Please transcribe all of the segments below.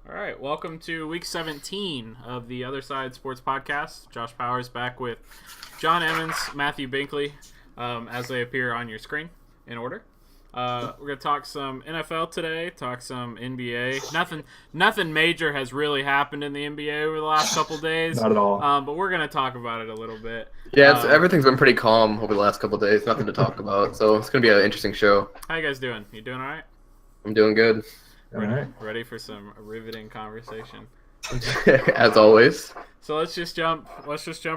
All right, welcome to week 17 of the Other Side Sports Podcast. Josh Powers back with John Emmons, Matthew Binkley, as they appear on your screen in order. We're gonna talk some NFL today, talk some NBA. Nothing major has really happened in the NBA over the last couple days. Not at all. But we're gonna talk about it a little bit. Yeah, everything's been pretty calm over the last couple of days. Nothing to talk about, so it's gonna be an interesting show. How you guys doing? You doing all right? I'm doing good, All right. Ready for some riveting conversation? as always. So let's just jump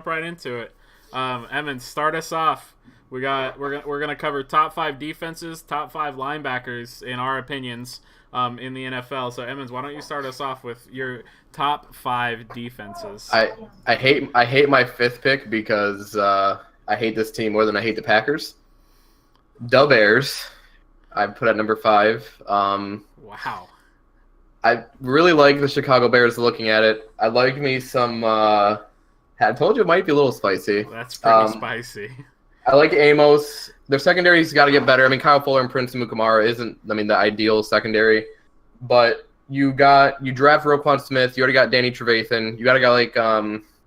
right into it. Emmons, start us off. We're gonna cover top 5 defenses, top 5 linebackers in our opinions in the NFL. So Emmons, why don't you start us off with your top 5 defenses? I hate my 5th pick because I hate this team more than I hate the Packers. The Bears, I put at number 5. Wow. I really like the Chicago Bears. Looking at it, I like me some. I told you it might be a little spicy. That's pretty spicy. I like Amos. Their secondary's got to get better. I mean, Kyle Fuller and Prince Mukamara isn't, the ideal secondary. But you draft Roquan Smith. You already got Danny Trevathan. You got a guy like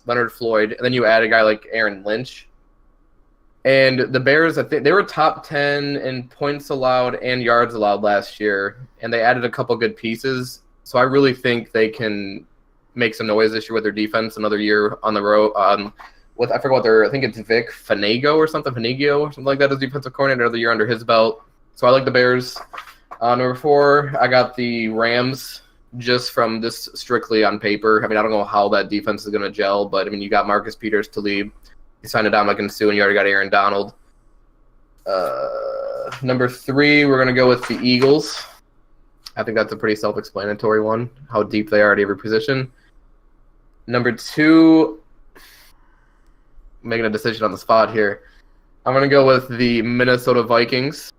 Leonard Floyd. And then you add a guy like Aaron Lynch. And the Bears, I think they were top 10 in points allowed and yards allowed last year. And they added a couple good pieces. So I really think they can make some noise this year with their defense another year on the road. I forgot I think it's Vic Fangio or something like that as defensive coordinator, another year under his belt. So I like the Bears. Number 4, I got the Rams just from this strictly on paper. I mean, I don't know how that defense is going to gel, but I mean, you got Marcus Peters, Talib. You signed Ndamukong Suh, and you already got Aaron Donald. Number 3, we're going to go with the Eagles. I think that's a pretty self-explanatory one, how deep they are at every position. Number 2, making a decision on the spot here. I'm going to go with the Minnesota Vikings.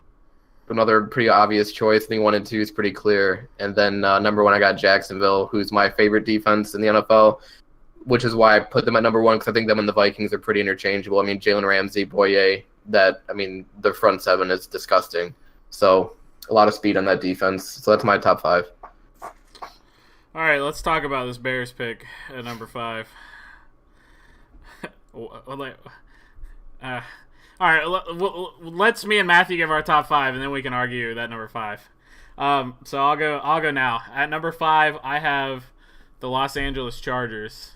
Another pretty obvious choice. I think 1 and 2 is pretty clear. And then number 1, I got Jacksonville, who's my favorite defense in the NFL, which is why I put them at number 1, because I think them and the Vikings are pretty interchangeable. I mean, Jalen Ramsey, Boye, their front 7 is disgusting. So a lot of speed on that defense. So that's my top 5. All right, let's talk about this Bears pick at number 5. All right, let's me and Matthew give our top 5, and then we can argue that number 5. So I'll go now. At number 5, I have the Los Angeles Chargers.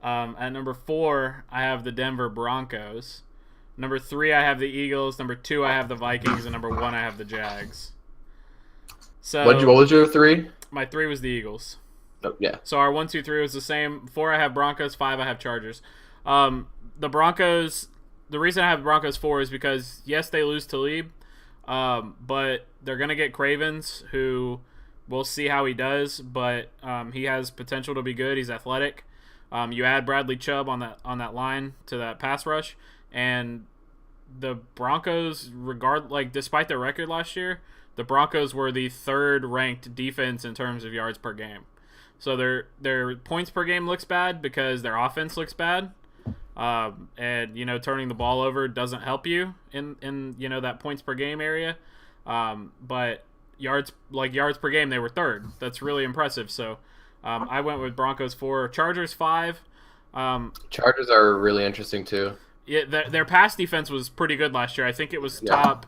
At number 4, I have the Denver Broncos. Number 3, I have the Eagles. Number 2, I have the Vikings, and number 1, I have the Jags. So what was your 3? My 3 was the Eagles. Oh, yeah. So our 1, 2, 3 was the same. 4, I have Broncos. 5, I have Chargers. The Broncos. The reason I have Broncos 4 is because yes, they lose Talib, but they're gonna get Cravens, who we'll see how he does, but he has potential to be good. He's athletic. You add Bradley Chubb on that line to that pass rush, and the Broncos, despite their record last year, the Broncos were the 3rd ranked defense in terms of yards per game. So their points per game looks bad because their offense looks bad. And turning the ball over doesn't help you in that points per game area. But yards per game, they were 3rd. That's really impressive. So I went with Broncos 4, Chargers 5. Chargers are really interesting too. Yeah, their pass defense was pretty good last year. I think it was top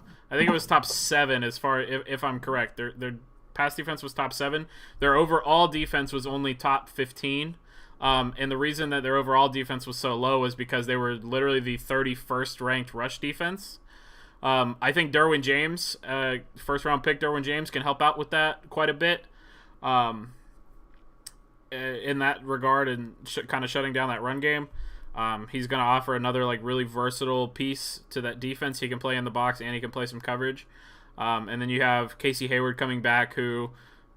7 as far, if I'm correct. Their pass defense was top 7. Their overall defense was only top 15. And the reason that their overall defense was so low is because they were literally the 31st ranked rush defense. I think Derwin James, first-round pick Derwin James, can help out with that quite a bit in that regard and kind of shutting down that run game. He's going to offer another really versatile piece to that defense. He can play in the box and he can play some coverage. And then you have Casey Hayward coming back, who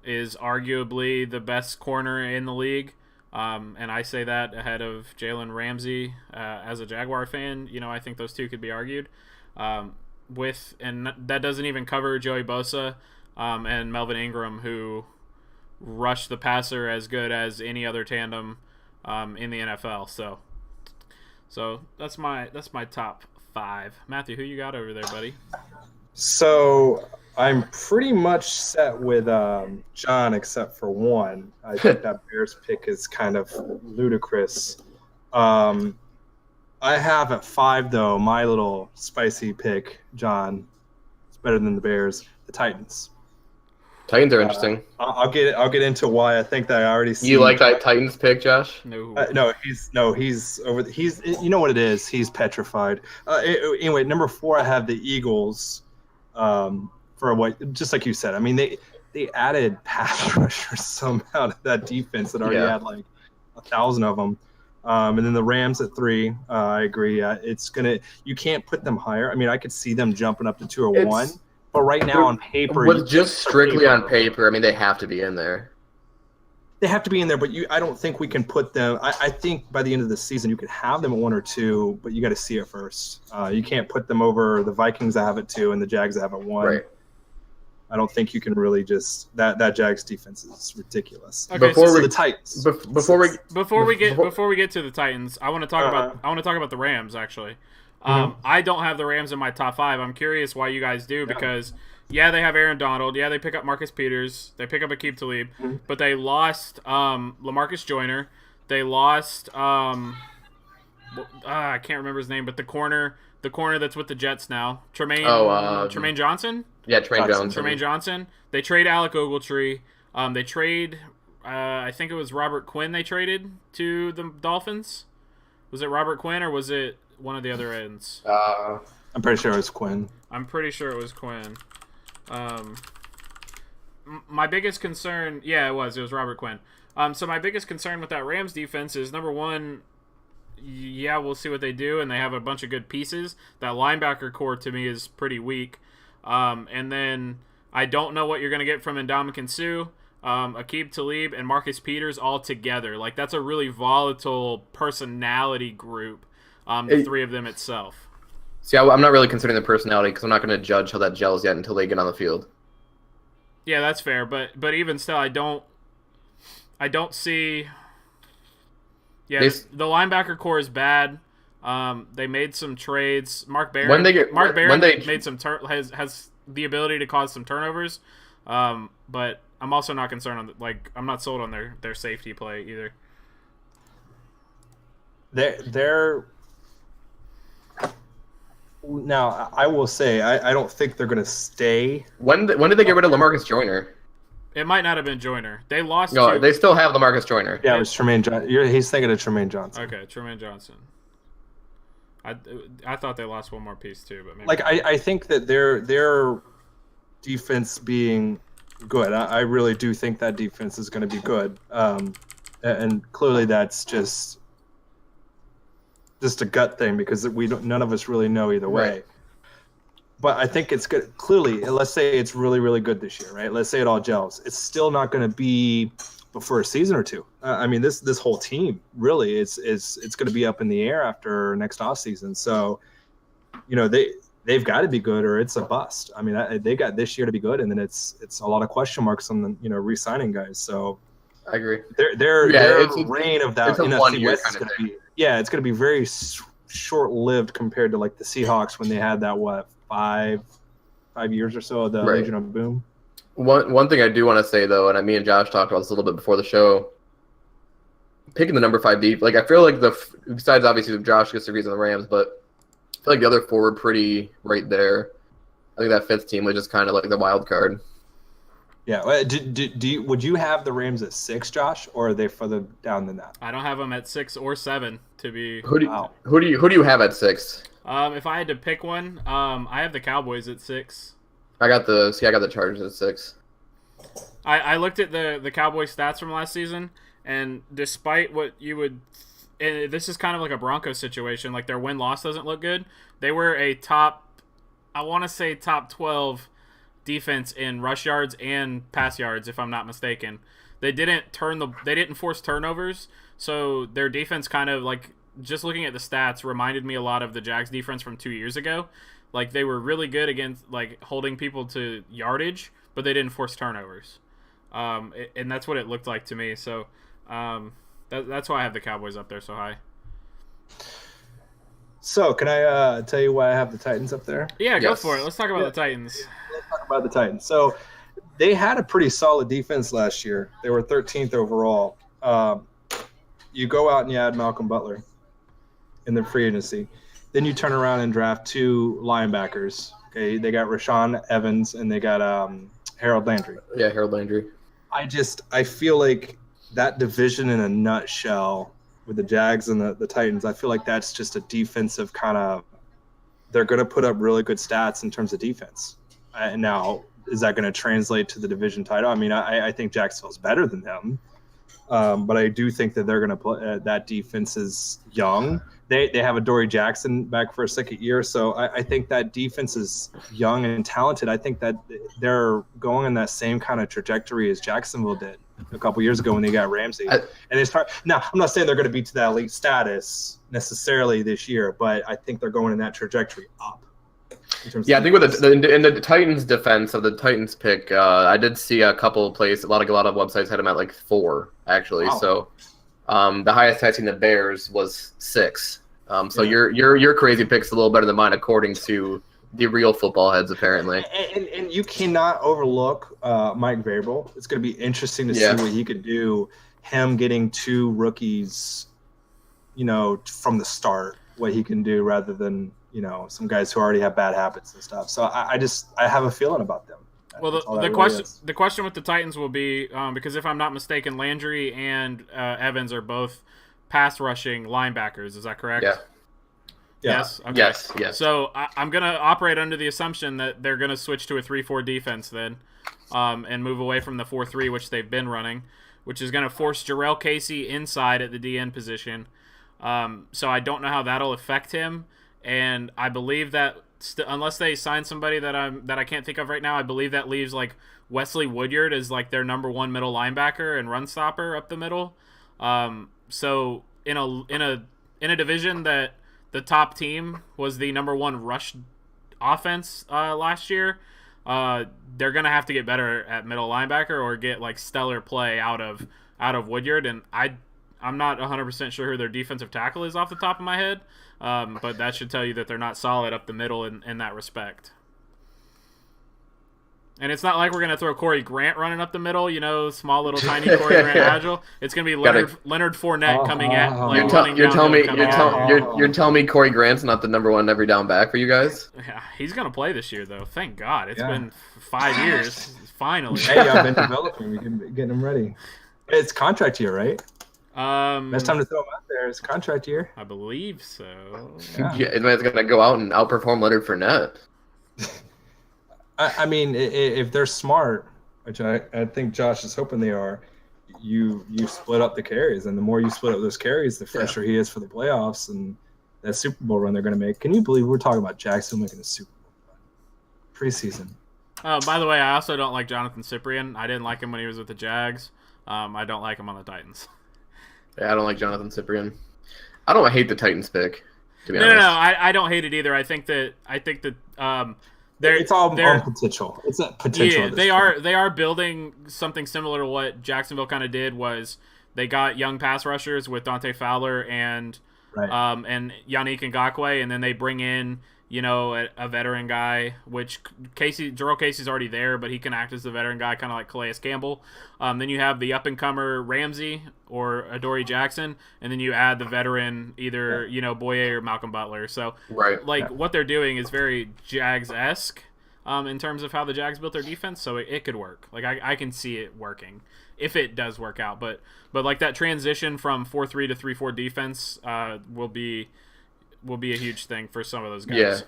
is arguably the best corner in the league. And I say that ahead of Jalen Ramsey as a Jaguar fan. I think those two could be argued. And that doesn't even cover Joey Bosa and Melvin Ingram, who rush the passer as good as any other tandem in the NFL. So that's my top 5. Matthew, who you got over there, buddy? So I'm pretty much set with John, except for one. I think that Bears pick is kind of ludicrous. I have at 5 though. My little spicy pick, John. It's better than the Bears. The Titans. Titans are interesting. I'll get into why I think that I already see. You like that Titans pick, Josh? No. He's over. He's you know what it is. He's petrified. Anyway, number 4, I have the Eagles. For what, just like you said, I mean they added pass rushers somehow to that defense that already had like 1,000 of them. And then the Rams at 3. I agree. You can't put them higher. I mean, I could see them jumping up to 2 or 1. But right now on paper, just strictly on paper, I mean, they have to be in there. They have to be in there, but I don't think we can put them. I think by the end of the season, you could have them at 1 or 2, but you got to see it first. You can't put them over the Vikings that have it 2 and the Jags that have it 1. Right. I don't think you can really just that Jags defense is ridiculous. Okay, the Titans. Before we get to the Titans, I want to talk about the Rams actually. I don't have the Rams in my top 5. I'm curious why you guys do, because they have Aaron Donald. Yeah, they pick up Marcus Peters. They pick up Aqib Talib, but they lost LaMarcus Joyner. They lost I can't remember his name, but the corner that's with the Jets now, Tremaine Johnson. Yeah, Tremaine Johnson. They trade Alec Ogletree. They trade I think it was Robert Quinn they traded to the Dolphins. Was it Robert Quinn or was it one of the other ends? I'm pretty sure it was Quinn. My biggest concern, it was Robert Quinn. So my biggest concern with that Rams defense is, number one, we'll see what they do, and they have a bunch of good pieces. That linebacker core to me is pretty weak. And then I don't know what you're going to get from Ndamukong Suh, Aqib Talib, and Marcus Peters all together. Like, that's a really volatile personality group, the 3 of them itself. See, I'm not really considering the personality because I'm not going to judge how that gels yet until they get on the field. Yeah, that's fair, but even still, I don't see. Yeah, the linebacker core is bad. They made some trades. Mark Barron made some has the ability to cause some turnovers, but I'm also not concerned on I'm not sold on their safety play either. They're now. I will say I don't think they're going to stay. When did they get rid of LaMarcus Joyner? It might not have been Joyner. They lost. No, they still have LaMarcus Joyner. Yeah, it was Tremaine Johnson. He's thinking of Tremaine Johnson. Okay, Tremaine Johnson. I thought they lost one more piece too, but maybe. I think that their defense being good. I really do think that defense is going to be good. And clearly that's just a gut thing because none of us really know either way. Right. But I think it's good. Clearly, let's say it's really, really good this year, right? Let's say it all gels. It's still not going to be for a season or two. I mean, this whole team really it's going to be up in the air after next offseason. So, they've got to be good or it's a bust. I mean, they got this year to be good, and then it's a lot of question marks on the re-signing guys. So, I agree. Their reign of that NFC West is going to be it's going to be very short-lived compared to like the Seahawks when they had that 5 years or so of the regional boom. One thing I do want to say though, and me and Josh talked about this a little bit before the show, picking the number 5 deep, I feel like besides obviously Josh disagrees on the Rams, but I feel like the other 4 were pretty right there. I think that 5th team was just kind of like the wild card. Yeah. Would you have the Rams at 6, Josh, or are they further down than that? I don't have them at 6 or 7 to be. Who do you have at 6? If I had to pick one, I have the Cowboys at 6. I got the Chargers at 6. I looked at the Cowboys stats from last season, and despite what you would, and this is kind of like a Broncos situation, like their win-loss doesn't look good. They were a top 12 defense in rush yards and pass yards, if I'm not mistaken. They didn't force turnovers, so their defense kind of just looking at the stats reminded me a lot of the Jags defense from 2 years ago. Like, they were really good against holding people to yardage, but they didn't force turnovers. And that's what it looked like to me. So that's why I have the Cowboys up there so high. So can I tell you why I have the Titans up there? Yeah, go for it. Let's talk about the Titans. talk about the Titans. So they had a pretty solid defense last year. They were 13th overall. You go out and you add Malcolm Butler in the free agency. Then you turn around and draft 2 linebackers. Okay, they got Rashaan Evans and they got Harold Landry. Yeah, Harold Landry. I feel like that division in a nutshell with the Jags and the Titans, I feel like that's just a defensive kind of – they're going to put up really good stats in terms of defense. Now, is that going to translate to the division title? I mean, I think Jacksonville's better than them, but I do think that they're going to play that defense is young. They have a Dory Jackson back for a second year, so I think that defense is young and talented. I think that they're going in that same kind of trajectory as Jacksonville did a couple years ago when they got Ramsey. And they start now. I'm not saying they're going to be to that elite status necessarily this year, but I think they're going in that trajectory up. Yeah, I think with in the Titans defense of the Titans pick, I did see a couple of places. A lot of websites had them at like 4 actually. Wow. So the highest I've seen the Bears was 6. So yeah. your crazy pick's a little better than mine according to the real football heads apparently. And you cannot overlook Mike Vrabel. It's going to be interesting to see what he could do. Him getting 2 rookies, from the start, what he can do rather than some guys who already have bad habits and stuff. So I have a feeling about them. Well, the question with the Titans will be because if I'm not mistaken, Landry and Evans are both pass rushing linebackers. Is that correct? Yeah. Yes. Okay. Yes. So I'm gonna operate under the assumption that they're gonna switch to a 3-4 defense then, and move away from the 4-3 which they've been running, which is gonna force Jarrell Casey inside at the DN position. So I don't know how that'll affect him. And I believe that unless they sign somebody that I can't think of right now, I believe that leaves like Wesley Woodyard as like their number 1 middle linebacker and run stopper up the middle. So in a division that the top team was the number 1 rush offense last year, they're gonna have to get better at middle linebacker or get like stellar play out of Woodyard. And I'm not 100% sure who their defensive tackle is off the top of my head. But that should tell you that they're not solid up the middle in that respect. And it's not like we're going to throw Corey Grant running up the middle, small little tiny Corey Grant agile. It's going to be Leonard Fournette coming at You're telling me Corey Grant's not the number 1 every down back for you guys? Yeah, he's going to play this year though. Thank God. It's been 5 years finally. Hey, I've been developing. We can get him ready. It's contract year, right? Best time to throw him out there is contract year. I believe so. Yeah, it's going to go out and outperform Leonard Fournette. I mean, if they're smart, which I think Josh is hoping they are, you split up the carries, and the more you split up those carries, the fresher he is for the playoffs and that Super Bowl run they're going to make. Can you believe we're talking about Jacksonville making a Super Bowl run preseason? Oh, by the way, I also don't like Jonathan Cyprien. I didn't like him when he was with the Jags. I don't like him on the Titans. Yeah, I don't like Jonathan Cyprien. I don't hate the Titans pick, to be honest. No, I don't hate it either. I think that it's all on potential. It's a potential. Yeah, they are building something similar to what Jacksonville kind of did. Was they got young pass rushers with Dante Fowler and Yannick Ngakoue, and then they bring in a veteran guy, which Jarrell Casey's already there, but he can act as the veteran guy, kind of like Calais Campbell. Then you have the up-and-comer Ramsey or Adoree Jackson, and then you add the veteran, either, Boye or Malcolm Butler. So, what they're doing is very Jags-esque in terms of how the Jags built their defense, so it could work. Like, I can see it working, if it does work out. But like, that transition from 4-3 to 3-4 defense will be a huge thing for some of those guys. Yeah.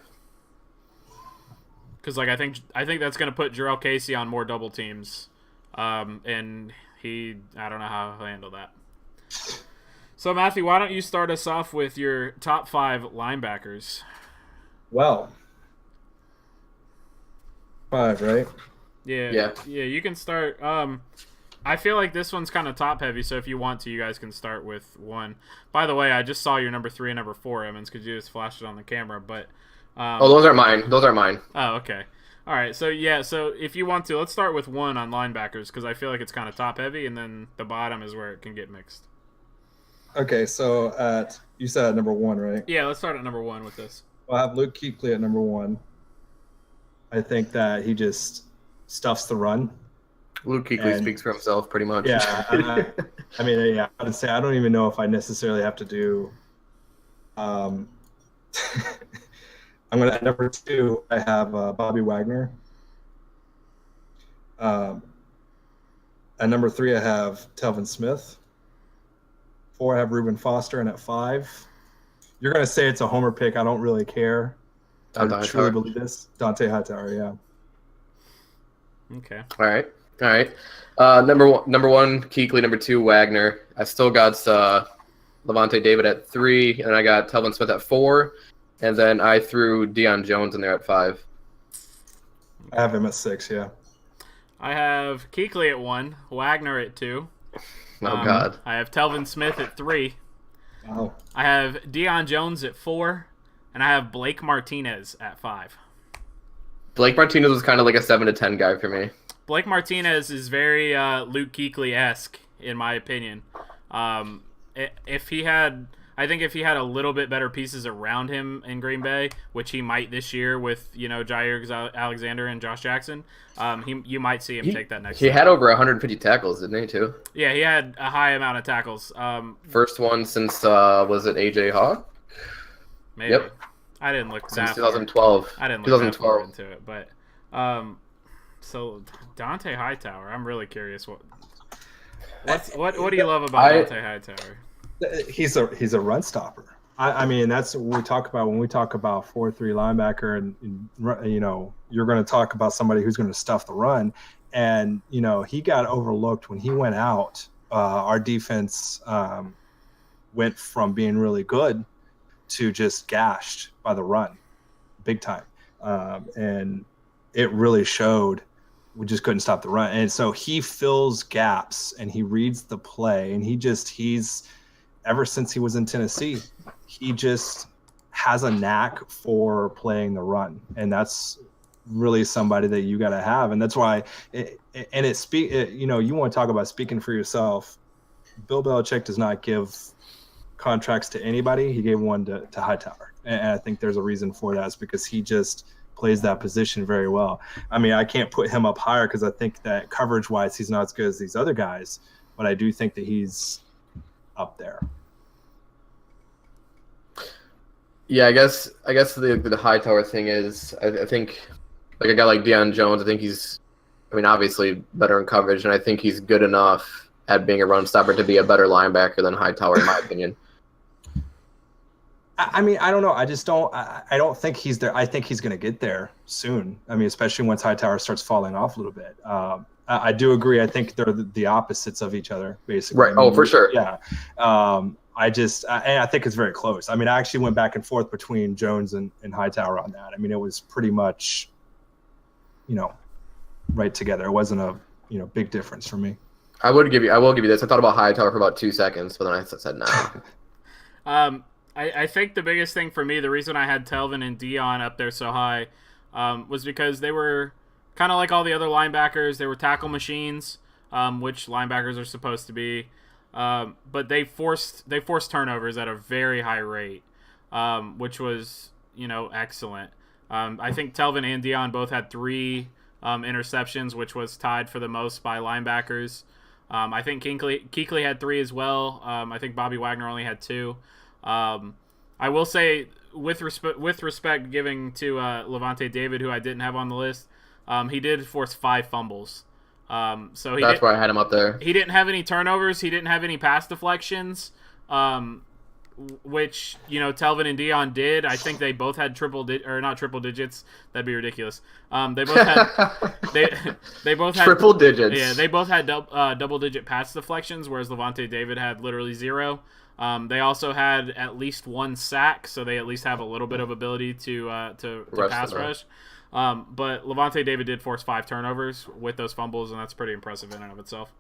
Because I think that's going to put Jarrell Casey on more double teams, and I don't know how he'll handle that. So Matthew, why don't you start us off with your top 5 linebackers? Well, 5, right? Yeah. You can start. I feel like this one's kind of top heavy, so if you want to, you guys can start with 1. By the way, I just saw your number 3 and number 4, Emmons, because you just flashed it on the camera. But those are mine. Oh, okay. All right. So if you want to, let's start with 1 on linebackers, because I feel like it's kind of top heavy, and then the bottom is where it can get mixed. Okay, so you said at number 1, right? Yeah, let's start at number 1 with this. Well, I have Luke Kuechly at number 1. I think that he just stuffs the run. Luke Kuechly And- speaks for himself pretty much. Yeah, I mean, yeah, I would say I don't even know if I necessarily have to do. I'm gonna at number 2. I have Bobby Wagner. At number 3, I have Telvin Smith. 4, I have Reuben Foster, and at 5, you're gonna say it's a homer pick. I don't really care. Dante I truly Hightower. believe this. Dante Hightower, yeah. Okay. All right. Number one, Kuechly. Number 2, Wagner. I still got Levante David at 3, and I got Telvin Smith at 4, and then I threw Deion Jones in there at 5. I have him at 6, yeah. I have Kuechly at 1, Wagner at 2. Oh God. I have Telvin Smith at 3. Oh, I have Deion Jones at 4, and I have Blake Martinez at 5. Blake Martinez was kind of like a 7 to 10 guy for me. Blake Martinez is very Luke Kuechly-esque, in my opinion. If he had a little bit better pieces around him in Green Bay, which he might this year with Jair Alexander and Josh Jackson, you might see him take that next He step. had over 150 tackles, didn't he, too? Yeah, he had a high amount of tackles. First one since, was it AJ Hawk? Maybe. Yep. I didn't look Since that far. 2012. I didn't look that far 2012. into it, but so Dante Hightower, I'm really curious what do you love about Dante Hightower? he's a run stopper. I mean, that's what we talk about when we talk about 4-3 linebacker, and you're going to talk about somebody who's going to stuff the run. And he got overlooked when he went out. Our defense went from being really good to just gashed by the run, big time, and it really showed. We just couldn't stop the run, and so he fills gaps and he reads the play, and he's ever since he was in Tennessee, he just has a knack for playing the run, and that's really somebody that you got to have. And that's why you want to talk about speaking for yourself. Bill Belichick does not give contracts to anybody. He gave one to Hightower, and I think there's a reason for that. It's because he just plays that position very well. I mean, I can't put him up higher because I think that coverage wise he's not as good as these other guys, but I do think that he's up there. Yeah, I guess the Hightower thing is, I think, like a guy like Deion Jones, I think he's, obviously better in coverage, and I think he's good enough at being a run stopper to be a better linebacker than Hightower, in my opinion. I mean, I don't know. I just don't. I don't think he's there. I think he's going to get there soon. I mean, especially once Hightower starts falling off a little bit. I do agree. I think they're the opposites of each other, basically. Right. Oh, for sure. Yeah. I think it's very close. I mean, I actually went back and forth between Jones and Hightower on that. I mean, it was pretty much, right together. It wasn't a big difference for me. I will give you this. I thought about Hightower for about 2 seconds, but then I said no. I think the biggest thing for me, the reason I had Telvin and Deion up there so high, was because they were kind of like all the other linebackers. They were tackle machines, which linebackers are supposed to be. But they forced turnovers at a very high rate, which was excellent. I think Telvin and Deion both had 3 interceptions, which was tied for the most by linebackers. I think Kuechly had 3 as well. I think Bobby Wagner only had 2. I will say, with respect giving to Levante David, who I didn't have on the list, he did force 5 fumbles. So that's why I had him up there. He didn't have any turnovers. He didn't have any pass deflections, which Telvin and Deion did. I think they both had not triple digits. That'd be ridiculous. They both had they both had triple digits. Yeah, they both had double digit pass deflections, whereas Levante David had literally 0. They also had at least 1 sack, so they at least have a little bit of ability to pass rush. But Levante David did force 5 turnovers with those fumbles, and that's pretty impressive in and of itself.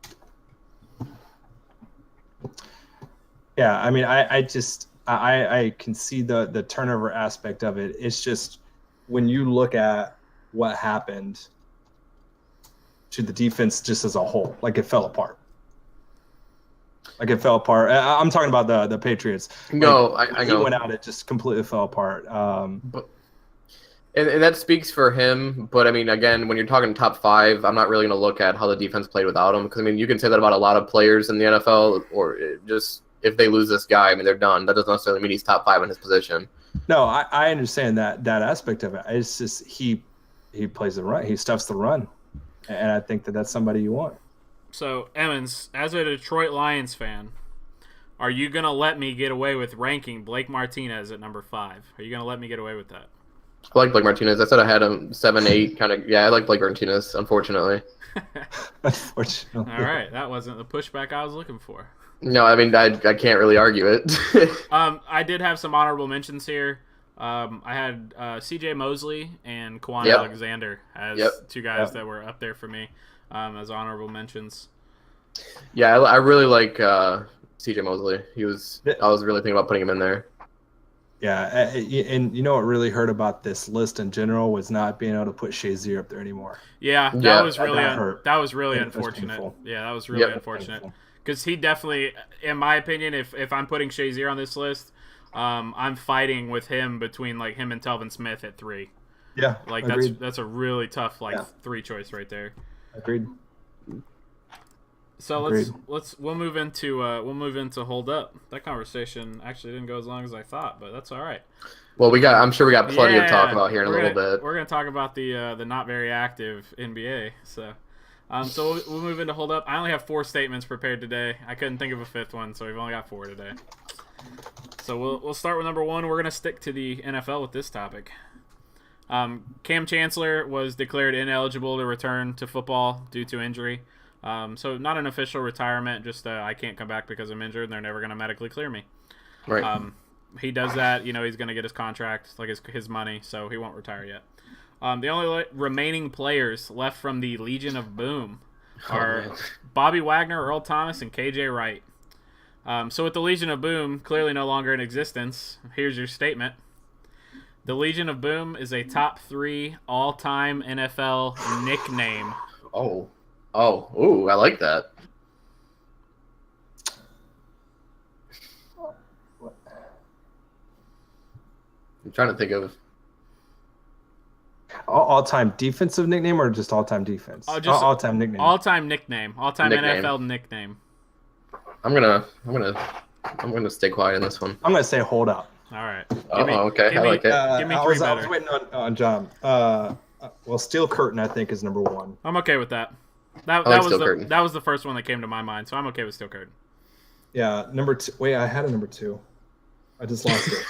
Yeah, I mean, I can see the turnover aspect of it. It's just when you look at what happened to the defense just as a whole, like it fell apart. I'm talking about the Patriots. No, I know. He went out, it just completely fell apart. And that speaks for him, but I mean, again, when you're talking top 5, I'm not really going to look at how the defense played without him, because I mean, you can say that about a lot of players in the NFL, or just if they lose this guy, I mean, they're done. That doesn't necessarily mean he's top 5 in his position. No, I understand that aspect of it. It's just he plays the run, he stuffs the run, and I think that's somebody you want. So, Emmons, as a Detroit Lions fan, are you going to let me get away with ranking Blake Martinez at number 5? Are you going to let me get away with that? I like Blake Martinez. I said I had him 7, 8, kind of. Yeah, I like Blake Martinez, unfortunately. Unfortunately. All right, that wasn't the pushback I was looking for. No, I mean, I can't really argue it. I did have some honorable mentions here. I had C.J. Mosley and Kwan Yep. Alexander as Yep. two guys that were up there for me as honorable mentions. Yeah, I really like C.J. Mosley. I was really thinking about putting him in there. Yeah, and you know what really hurt about this list in general was not being able to put Shazier up there anymore. Yeah, that Yeah, was really that hurt. that was really That was unfortunate. painful. Yeah, that was really Yep. unfortunate because he definitely, in my opinion, if I'm putting Shazier on this list, I'm fighting with him between like him and Telvin Smith at 3. Yeah, Like agreed. that's a really tough Yeah. 3 choice right there. Agreed. So Agreed. we'll move into hold up. That conversation actually didn't go as long as I thought, but that's all right. Well, I'm sure we got plenty to talk about here in a we're little gonna- bit. We're going to talk about the not very active NBA. So we'll move into hold up. I only have 4 statements prepared today. I couldn't think of a 5th one, so we've only got 4 today. So we'll start with number 1. We're going to stick to the NFL with this topic. Cam Chancellor was declared ineligible to return to football due to injury. So not an official retirement, just I can't come back because I'm injured and they're never going to medically clear me. Right. He does that, he's going to get his contract, like his money, so he won't retire yet. The only remaining players left from the Legion of Boom are man. Bobby Wagner, Earl Thomas, and KJ Wright. So with the Legion of Boom clearly no longer in existence, here's your statement. The Legion of Boom is a top 3 all-time NFL nickname. Ooh, I like that. I'm trying to think of. All-time defensive nickname or just all-time defense? Oh, just all-time nickname. All-time nickname. All-time Nickname. NFL nickname. I'm gonna stay quiet in this one. I'm gonna say hold up. All right. Okay, I like it. Give me I 3 was better. waiting on John. Well, Steel Curtain I think is number 1. I'm okay with that. That like was Steel Curtain. that was the first one that came to my mind, so I'm okay with Steel Curtain. Yeah, number 2. Wait, I had a number 2. I just lost it.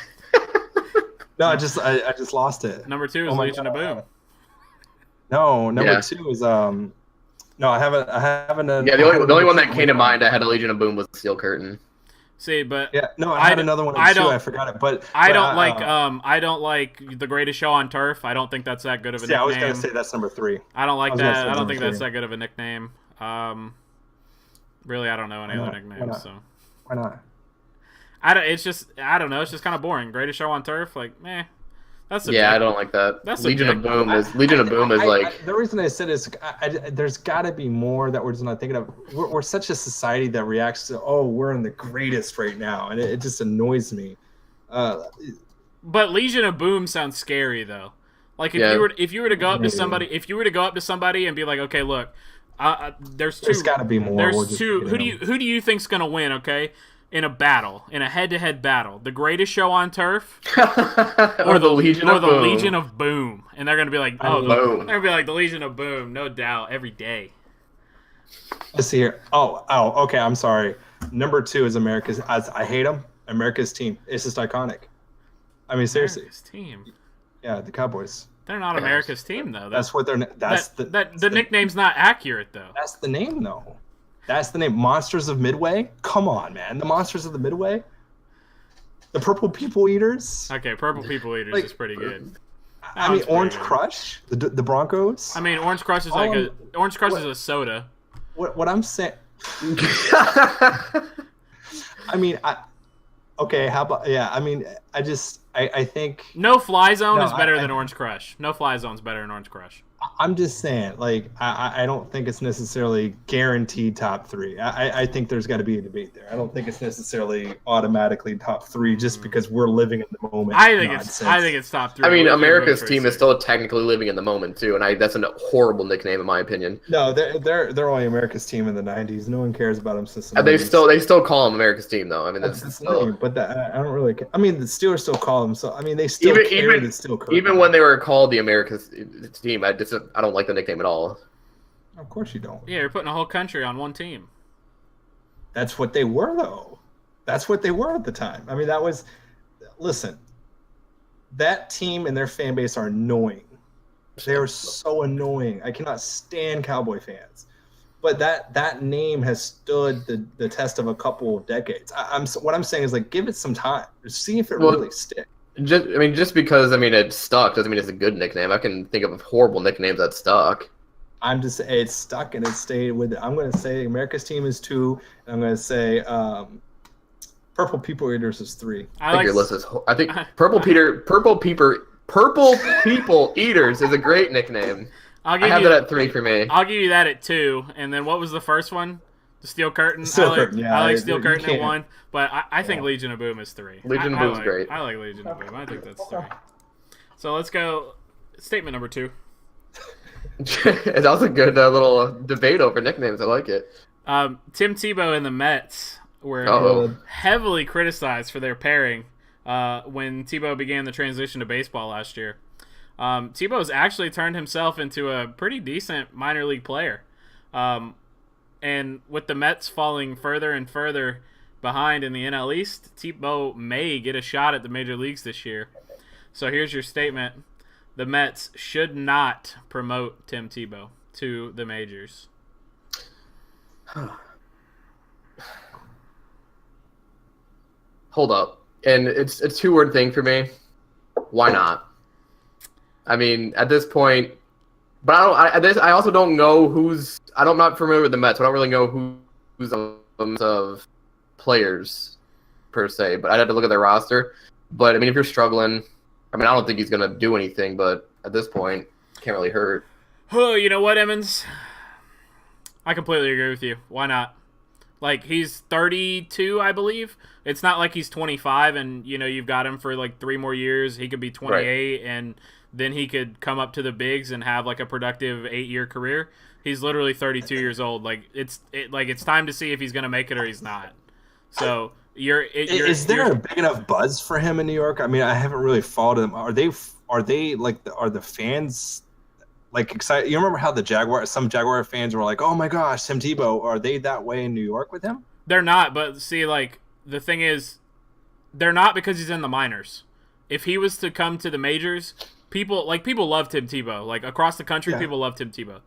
No, I just lost it. Number 2 is Oh my Legion of God. Boom. No, number Yeah. 2 is No, I haven't. Yeah, the only one that came to mind I had a Legion of Boom was Steel Curtain. See, but Yeah, no, I had another one I too. don't- I forgot it, but I but don't like I don't like the Greatest Show on Turf. I don't think that's that good of a Yeah, I was nickname. gonna say that's number 3. I don't like I was gonna that. say I don't number think that's 3. that good of a nickname. Really, I don't know any Why other not? Why nicknames. not? So Why not? I don't know. It's just kind of boring. Greatest Show on Turf, like meh. That's Yeah, I don't like that. That's Legion of subjective. Boom is like. The reason I said is there's got to be more that we're just not thinking of. We're such a society that reacts to, oh, we're in the greatest right now, and it just annoys me. But Legion of Boom sounds scary though. Like if Yeah. you were to go up to Maybe. somebody and be like, okay, look, there's 2. There's got to be more. There's We're just, 2. Who do you think's gonna win? Okay, in a battle, in a head-to-head battle, the Greatest Show on Turf or the Legion or of the Boom. Legion of Boom, and they're gonna be like, I oh, mean, Boom. they're gonna be like the Legion of Boom, no doubt, every day. Let's see here. Oh, okay. I'm sorry. Number 2 is America's. I hate them. America's team. It's just iconic. I mean, seriously. America's team. Yeah, the Cowboys. They're not America's team though. That's what they're. That's the nickname's not accurate though. That's the name, though. That's the name. Monsters of Midway. Come on, man. The Monsters of the Midway. The Purple People Eaters. Okay, Purple People Eaters Like- is pretty good. I mean, That's pretty Orange good. Crush. The Broncos. I mean, Orange Crush is a soda. What I'm saying. I mean, okay. How about I mean, I think No Fly Zone No, is better I- than Orange Crush. No Fly Zone's better than Orange Crush. I'm just saying, like, I don't think it's necessarily guaranteed top three. I think there's got to be a debate there. I don't think it's necessarily automatically top three just because we're living in the moment. I think it's top three. I mean, We're America's voting for team it, is still technically living in the moment too, and that's a horrible nickname in my opinion. No, they're only America's team in the '90s. No one cares about them since the And 90s. they still call them America's team though. I mean, That's that's lame, still, but I don't really care. I mean, the Steelers still call them. So I mean, they still carry the Steel Curtain. even when they were called the America's team, I don't like the nickname at all. Of course you don't. Yeah, you're putting a whole country on one team. That's what they were, though. That's what they were at the time. I mean, that was. Listen, that team and their fan base are annoying. They are so annoying. I cannot stand Cowboy fans. But that name has stood the test of a couple of decades. What I'm saying is, like, give it some time. See if it really sticks. Just because it stuck doesn't mean it's a good nickname. I can think of horrible nicknames that stuck. I'm just saying it's stuck and it stayed with it. I'm going to say America's team is 2, and I'm going to say Purple People Eaters is 3. I think your list is. I think Purple People Eaters is a great nickname. I have that at 3 for me. I'll give you that at 2. And then what was the first one? The Steel Curtain. Curtain, yeah. I like Steel Curtain at 1, but I think Legion of Boom is 3. Legion of Boom is great. I like Legion of Boom. I think that's 3. So let's go. Statement number 2. That was a good little debate over nicknames. I like it. Tim Tebow and the Mets were heavily criticized for their pairing when Tebow began the transition to baseball last year. Tebow's actually turned himself into a pretty decent minor league player. And with the Mets falling further and further behind in the NL East, Tebow may get a shot at the major leagues this year. So here's your statement. The Mets should not promote Tim Tebow to the majors. Hold up. And it's a 2-word thing for me. Why not? I mean, at this point, but I also don't know I'm not familiar with the Mets. So I don't really know who's of players per se, but I'd have to look at their roster. But I mean, if you're struggling, I don't think he's gonna do anything. But at this point, can't really hurt. Oh, you know what, Emmons? I completely agree with you. Why not? Like, he's 32, I believe. It's not like he's 25 and, you've got him for, 3 more years. He could be 28, and then he could come up to the bigs and have, a productive 8-year career. He's literally 32 years old. It's time to see if he's going to make it or he's not. So, is there a big enough buzz for him in New York? I mean, I haven't really followed him. Are the fans... excited. You remember how some Jaguar fans were like, "Oh my gosh, Tim Tebow." Are they that way in New York with him? They're not, but see, the thing is, they're not because he's in the minors. If he was to come to the majors, people love Tim Tebow. Across the country, people love Tim Tebow.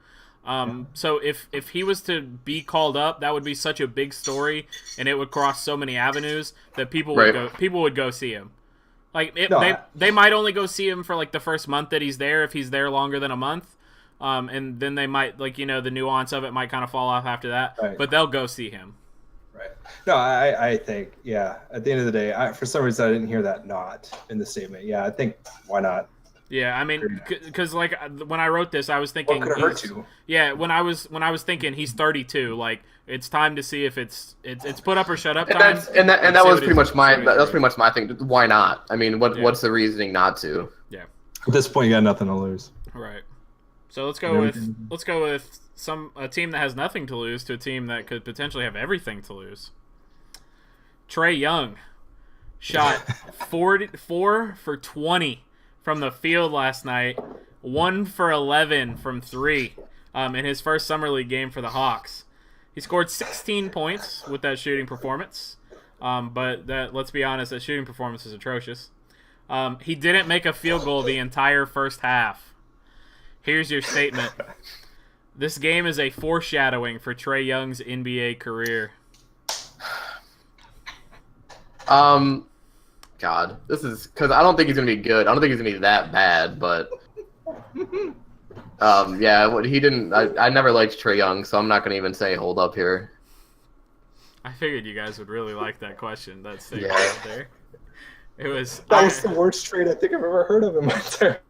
So if he was to be called up, that would be such a big story, and it would cross so many avenues that people would go see him. They might only go see him for the first month that he's there, if he's there longer than a month, and then they might the nuance of it might kind of fall off after that. Right. But they'll go see him. Right. No, I think at the end of the day, for some reason I didn't hear that not in the statement. Yeah, I think why not? Yeah, I mean, because when I wrote this, I was thinking, what could have hurt you? Yeah, when I was thinking he's 32, it's time to see if it's put up or shut up time. That was pretty much my thing. Why not? I mean, what's the reasoning not to? Yeah. At this point, you got nothing to lose. Right. So let's go with a team that has nothing to lose to a team that could potentially have everything to lose. Trae Young shot 4 for 20 from the field last night, 1 for 11 from 3 in his first summer league game for the Hawks. He scored 16 points with that shooting performance, but let's be honest, that shooting performance is atrocious. He didn't make a field goal the entire first half. Here's your statement. This game is a foreshadowing for Trae Young's NBA career. God, this is because I don't think he's gonna be good. I don't think he's gonna be that bad, but he didn't. I never liked Trae Young, so I'm not gonna even say hold up here. I figured you guys would really like that question. That statement right there. That was the worst trade I think I've ever heard of in my entire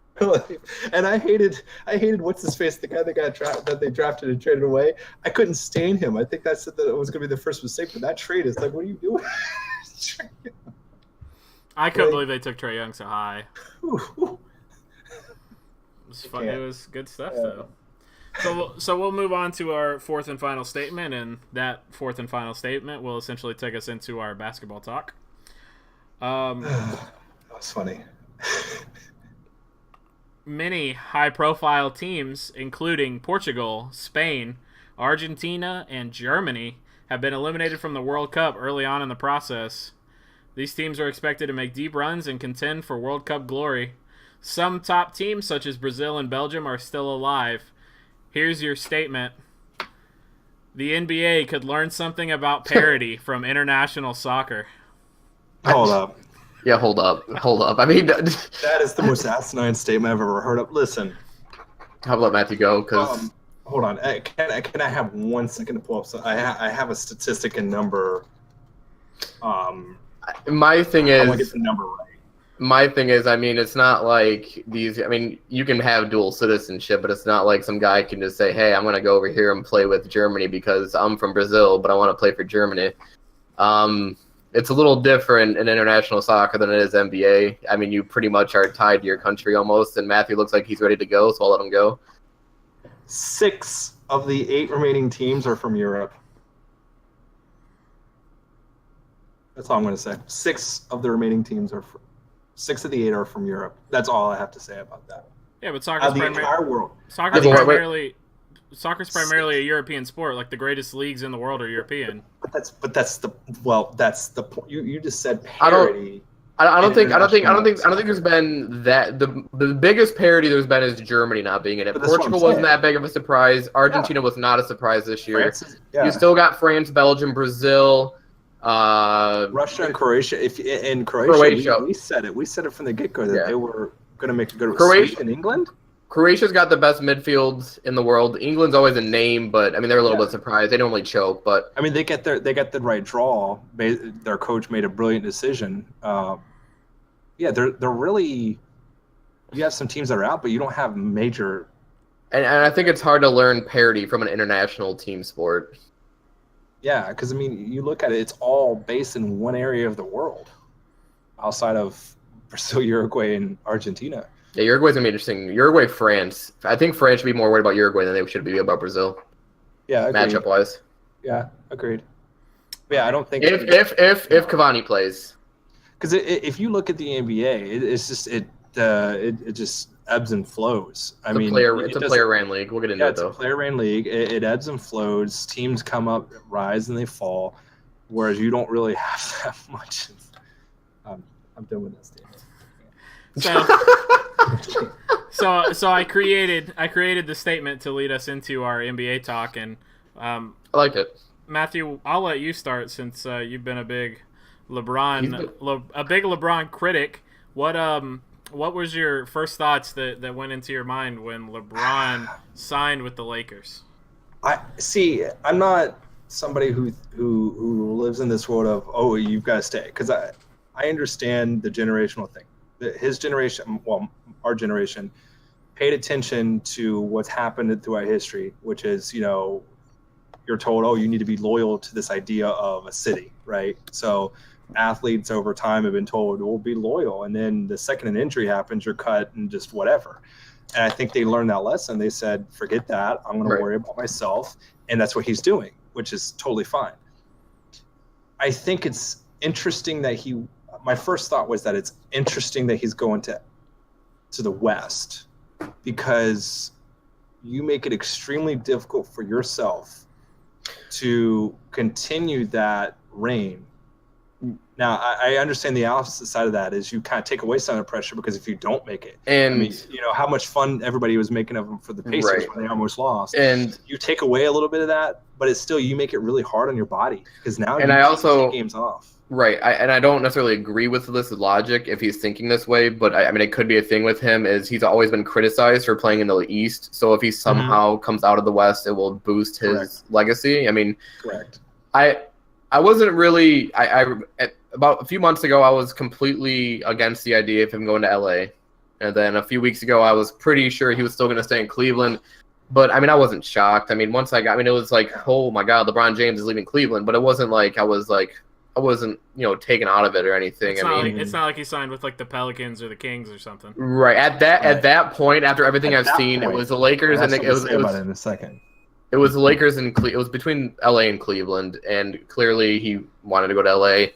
And I hated what's his face, the guy that they drafted and traded away. I couldn't stand him. I think that said that it was going to be the first mistake, but that trade is like, what are you doing? I couldn't believe they took Trae Young so high. Ooh. It was fun. It was good stuff though. So we'll move on to our fourth and final statement, and that fourth and final statement will essentially take us into our basketball talk. That was funny. Many high-profile teams, including Portugal, Spain, Argentina, and Germany, have been eliminated from the World Cup early on in the process. These teams are expected to make deep runs and contend for World Cup glory. Some top teams, such as Brazil and Belgium, are still alive. Here's your statement. The NBA could learn something about parity from international soccer. Hold up. Yeah, hold up. I mean, That is the most asinine statement I've ever heard of. Listen. how about Matthew go? Because Hold on. Can I have 1 second to pull up? So I have a statistic and number. my thing I want to is, get the number right. I mean, it's not like these. I mean, you can have dual citizenship, but it's not like some guy can just say, "Hey, I'm going to go over here and play with Germany because I'm from Brazil, but I want to play for Germany." It's a little different in international soccer than it is NBA. I mean, you pretty much are tied to your country almost, and Matthew looks like he's ready to go, so I'll let him go. 6 of the 8 remaining teams are from Europe. That's all I'm going to say. 6 of the remaining teams are 6 of the 8 are from Europe. That's all I have to say about that. Yeah, but Out soccer's of the entire world. Soccer's primarily a European sport. Like the greatest leagues in the world are European. But that's the point. You just said parity. I don't think there's been that the biggest parity there's been is Germany not being in it. Portugal wasn't that big of a surprise. Argentina was not a surprise this year. You still got France, Belgium, Brazil, Russia and Croatia. Croatia. We said it. We said it from the get go that they were going to make a good. Croatia and England. Croatia's got the best midfield in the world. England's always a name, but I mean they're a little bit surprised. They normally choke, but I mean they get the right draw. Their coach made a brilliant decision. They're really. You have some teams that are out, but you don't have major. And I think it's hard to learn parity from an international team sport. Yeah, because I mean, you look at it; it's all based in one area of the world, outside of Brazil, Uruguay, and Argentina. Yeah, Uruguay's gonna be interesting. Uruguay, France. I think France should be more worried about Uruguay than they should be about Brazil. Yeah, matchup wise. Yeah, agreed. But yeah, I don't think if Cavani plays, because if you look at the NBA, it just ebbs and flows. It's a player-ran league. We'll get into it though. It's a player-ran league. It ebbs and flows. Teams come up, rise, and they fall. Whereas you don't really have that much. I'm done with that statement. So I created the statement to lead us into our NBA talk, and I like it. Matthew, I'll let you start since you've been a big LeBron critic. What was your first thoughts that went into your mind when LeBron signed with the Lakers? I'm not somebody who lives in this world of you've got to stay, because I understand the generational thing. His generation, our generation, paid attention to what's happened throughout history, which is, you're told, you need to be loyal to this idea of a city, right? So athletes over time have been told, well, be loyal. And then the second an injury happens, you're cut and just whatever. And I think they learned that lesson. They said, forget that. I'm going to worry about myself. And that's what he's doing, which is totally fine. I think it's interesting that my first thought was that it's interesting that he's going to the West, because you make it extremely difficult for yourself to continue that reign. Now, I understand the opposite side of that is you kind of take away some of the pressure, because if you don't make it, and how much fun everybody was making of them for the Pacers when they almost lost, and you take away a little bit of that, but it's still, you make it really hard on your body, because now you take games off. Right, I don't necessarily agree with this logic if he's thinking this way, but I mean, it could be a thing with him is he's always been criticized for playing in the East, so if he somehow comes out of the West, it will boost his legacy. I mean, I wasn't really, about a few months ago, I was completely against the idea of him going to LA, And then a few weeks ago, I was pretty sure he was still going to stay in Cleveland. But, I mean, I wasn't shocked. I mean, it was like, oh, my God, LeBron James is leaving Cleveland. But it wasn't like I wasn't, taken out of it or anything. It's not like he signed with, like, the Pelicans or the Kings or something. Right. At that point, after everything I've seen, it was the Lakers. And it was in a second. It was the Lakers and it was between LA and Cleveland, and clearly he wanted to go to LA.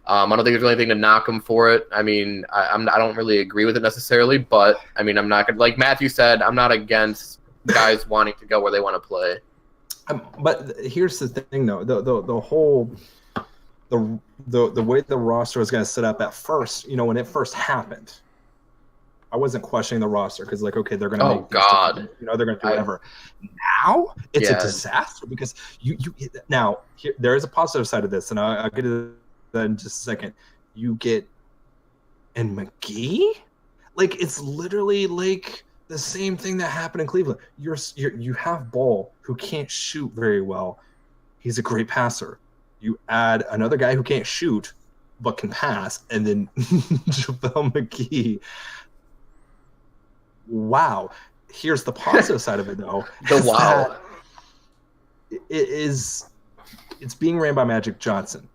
I don't think there's really anything to knock him for it. I mean, I don't really agree with it necessarily, but I mean, I'm not gonna, like Matthew said, I'm not against guys wanting to go where they want to play. But here's the thing, though, the whole the way the roster was going to set up at first, when it first happened. I wasn't questioning the roster because, like, okay, they're going to make God, they're going to do whatever. Now it's a disaster because now there is a positive side of this, and I'll get to that in just a second. You get and McGee, like it's literally like the same thing that happened in Cleveland. You have Ball who can't shoot very well. He's a great passer. You add another guy who can't shoot but can pass, and then JaVale McGee. Wow. Here's the positive side of it, though. It's being ran by Magic Johnson.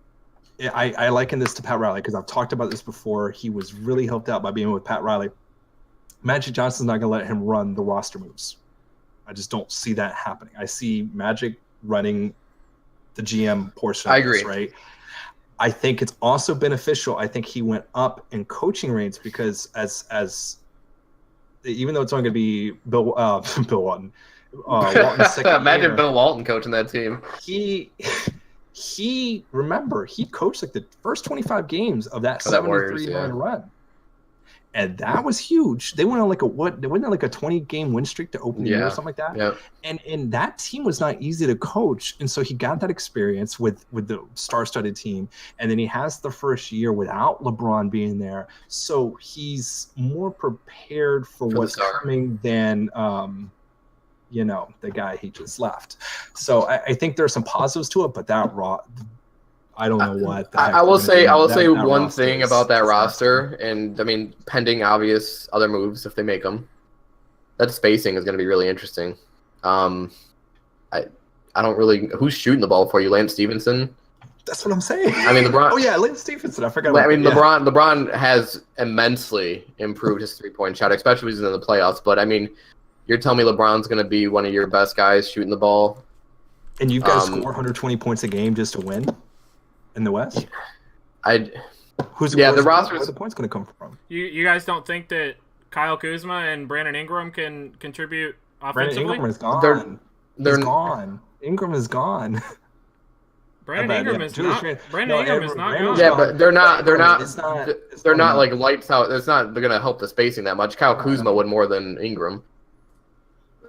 I liken this to Pat Riley because I've talked about this before. He was really helped out by being with Pat Riley. Magic Johnson's not going to let him run the roster moves. I just don't see that happening. I see Magic running the GM portion of this, right? I think it's also beneficial. I think he went up in coaching ranks because as even though it's only going to be Bill Walton. Imagine Bill Walton coaching that team. He remember he coached like the first 25 games of that 73-9 run, and that was huge. They went on like a 20-game win streak to open the year or something like that. Yeah. And that team was not easy to coach, and so he got that experience with the star-studded team, and then he has the first year without LeBron being there, so he's more prepared for what's coming than the guy he just left. So I think there's some positives to it, but I don't know what. I will say one thing about that roster, and I mean, pending obvious other moves if they make them, that spacing is going to be really interesting. I don't really. Who's shooting the ball for you, Lance Stevenson? That's what I'm saying. I mean, LeBron. Oh yeah, Lance Stevenson. I forgot. LeBron has immensely improved his 3-point shot, especially when he's in the playoffs. But I mean, you're telling me LeBron's going to be one of your best guys shooting the ball, and you've got to score 120 points a game just to win in the West? The roster. Where the points going to come from? You guys don't think that Kyle Kuzma and Brandon Ingram can contribute offensively? Brandon Ingram is gone. They're gone. Ingram is gone. Brandon Ingram is not gone. Yeah, but they're not like lights out. It's not going to help the spacing that much. Kyle Kuzma would more than Ingram.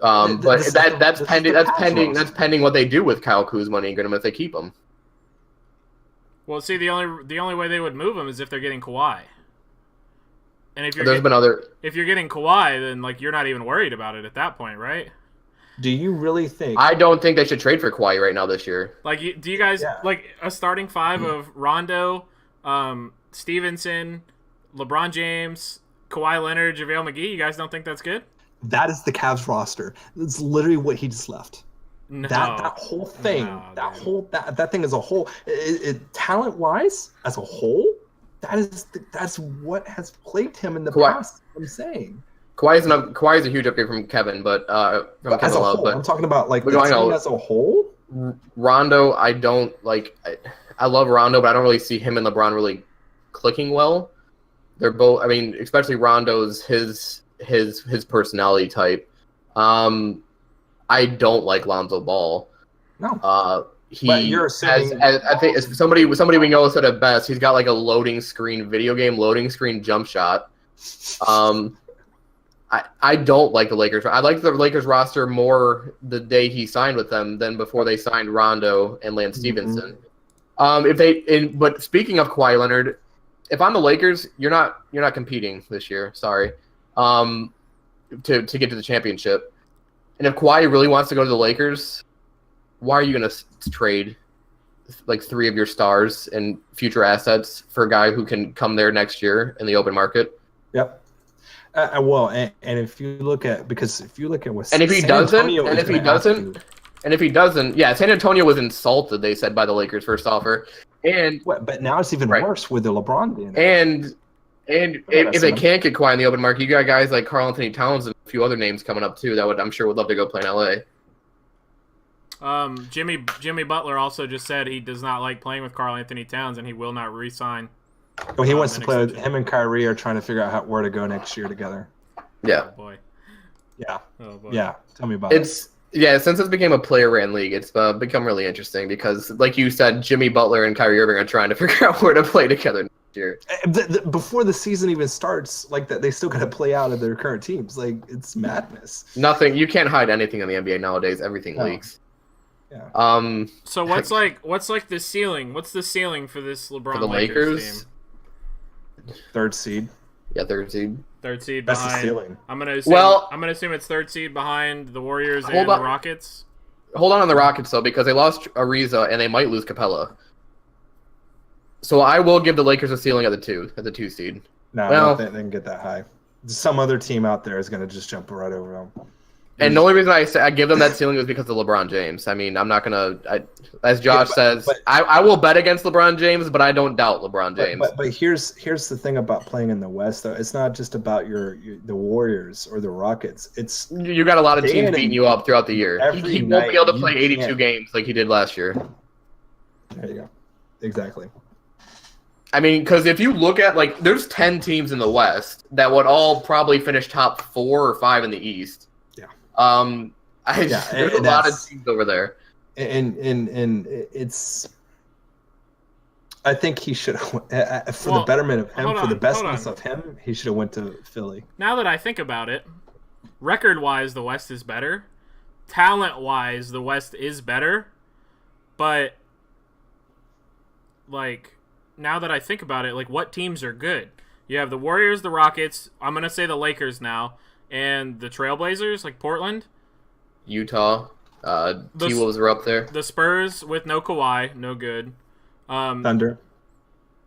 But that's pending what they do with Kyle Kuzma and Ingram if they keep him. Well, see, the only way they would move him is if they're getting Kawhi. And if you're getting Kawhi, then like you're not even worried about it at that point, right? Do you really think? I don't think they should trade for Kawhi right now this year. Like, do you guys like a starting five of Rondo, Stevenson, LeBron James, Kawhi Leonard, JaVale McGee? You guys don't think that's good? That is the Cavs roster. That's literally what he just left. No. That whole thing, that thing as a whole, talent wise, as a whole, that's what has plagued him in the past. I'm saying. Kawhi is a huge upgrade from Kevin, but from Kevin Love. But I'm talking about like the team as a whole. Rondo, I don't like. I love Rondo, but I don't really see him and LeBron really clicking well. They're both. I mean, especially Rondo's his personality type. I don't like Lonzo Ball. No. But you're assuming, I think somebody we know said it best. He's got like a video game loading screen jump shot. I don't like the Lakers. I like the Lakers roster more the day he signed with them than before they signed Rondo and Lance Stevenson. But speaking of Kawhi Leonard, if I'm the Lakers, you're not competing this year. Sorry, to get to the championship. And if Kawhi really wants to go to the Lakers, why are you going to trade like 3 of your stars and future assets for a guy who can come there next year in the open market? Yep. Well, and if you look at what And if he San doesn't, Antonio and is if he gonna ask doesn't, you- and if he doesn't, yeah, San Antonio was insulted. They said by the Lakers' first offer, and but now it's even Right. worse with the LeBron being there. and if they can't get Kawhi in the open market, you got guys like Karl Anthony Towns and a few other names coming up too that I'm sure would love to go play in LA. Jimmy Butler also just said he does not like playing with Karl Anthony Towns, and he will not re-sign. Well, he wants an to play with extension. him and Kyrie are trying to figure out where to go next year together. Yeah, Oh boy. Yeah, Oh boy. yeah. Tell me about it. since it's became a player-ran league, it's become really interesting because, like you said, Jimmy Butler and Kyrie Irving are trying to figure out where to play together next year. Before the season even starts, like that, they still got to play out of their current teams. Like it's madness. Nothing. You can't hide anything in the NBA nowadays. Everything No. leaks. Yeah. So what's like the ceiling? What's the ceiling for this LeBron For the Lakers Lakers, team? Third seed. yeah, third seed. Third seed That's the behind. ceiling. I'm gonna assume. Well- I'm gonna assume it's third seed behind the Warriors Hold and on. the Rockets. Hold on the Rockets though, because they lost Ariza and they might lose Capella. So I will give the Lakers a ceiling at the two seed. No, Well- I don't think they can get that high. Some other team out there is going to just jump right over them. And the only reason I give them that ceiling is because of LeBron James. I mean, I'm not gonna, as Josh says, but- I will bet against LeBron James, but I don't doubt LeBron James. But here's the thing about playing in the West though. It's not just about the Warriors or the Rockets. It's You got a lot of teams Dan, beating you up throughout the year. every He won't be able to night play you 82 can't- games like he did last year. there you go. Exactly. I mean, because if you look at, like, there's 10 teams in the West that would all probably finish top 4 or 5 in the East. Yeah. There's a and lot of that's- teams over there. And it's. I think he should for Well, the betterment of him, hold for the on, bestness hold of him, he should have went to Philly. Now that I think about it, record-wise, the West is better. Talent-wise, the West is better. But, like, now that I think about it, like, what teams are good? You have the Warriors, the Rockets, I'm going to say the Lakers now, and the Trailblazers, like Portland. Utah, T-Wolves are up there. The Spurs with no Kawhi, no good. Thunder,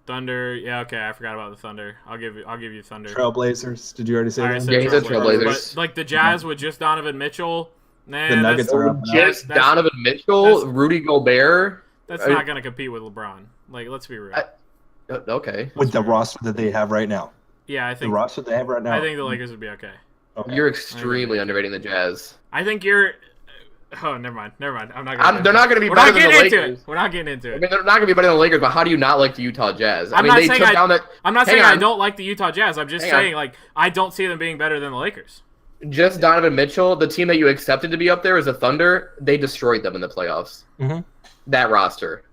Thunder, yeah, okay, I forgot about the Thunder. I'll give you Thunder. Trailblazers. Did you already say All right, that? so Yeah, he said Trailblazers. But, like, the Jazz with just Donovan Mitchell, nah, The Nuggets that's, are up and up. Just that's- Donovan Mitchell, that's- Rudy Gobert. that's I- not going to compete with LeBron. Like, let's be real. Okay. With the roster that they have right now. Yeah, I The think roster they have right now. I think the Lakers would be okay. Okay. You're extremely underrating the Jazz. I think you're. Oh, never mind. I'm not. They're not going to be We're better not than the getting into Lakers. it. We're not getting into I it. mean, they're not going to be better than the Lakers, but how do you not like the Utah Jazz? I I'm mean, not they saying took down that. I'm not Hang saying I on. don't like the Utah Jazz. I'm just Hang on. saying, like, I don't see them being better than the Lakers. Just Donovan Mitchell, the team that you accepted to be up there is the Thunder. They destroyed them in the playoffs. Mhm. That roster.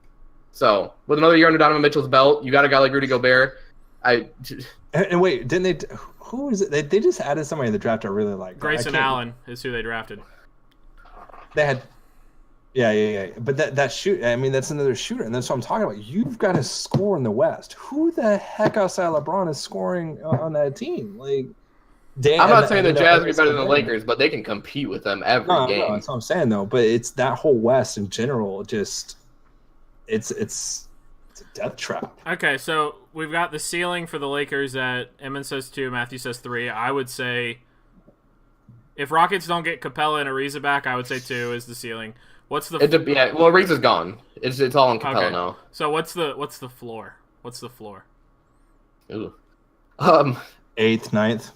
So with another year under Donovan Mitchell's belt, you got a guy like Rudy Gobert. And wait, didn't they? Who is it? They just added somebody in the draft I really like. Grayson Allen is who they drafted. They had. Yeah. But that shoot. I mean, that's another shooter, and that's what I'm talking about. You've got to score in the West. Who the heck outside LeBron is scoring on that team? Like, I'm not saying the Jazz are better than the Lakers, but they can compete with them every No, game. that's what I'm saying though. But it's that whole West in general. Just it's a death trap. Okay, so we've got the ceiling for the Lakers at Emmons says 2, Matthew says 3. I would say if Rockets don't get Capella and Ariza back, I would say 2 is the ceiling. What's the Yeah, well, Riggs is gone. It's all on Capella Okay. now. So what's the floor? What's the floor? Ooh. 8th, 9th.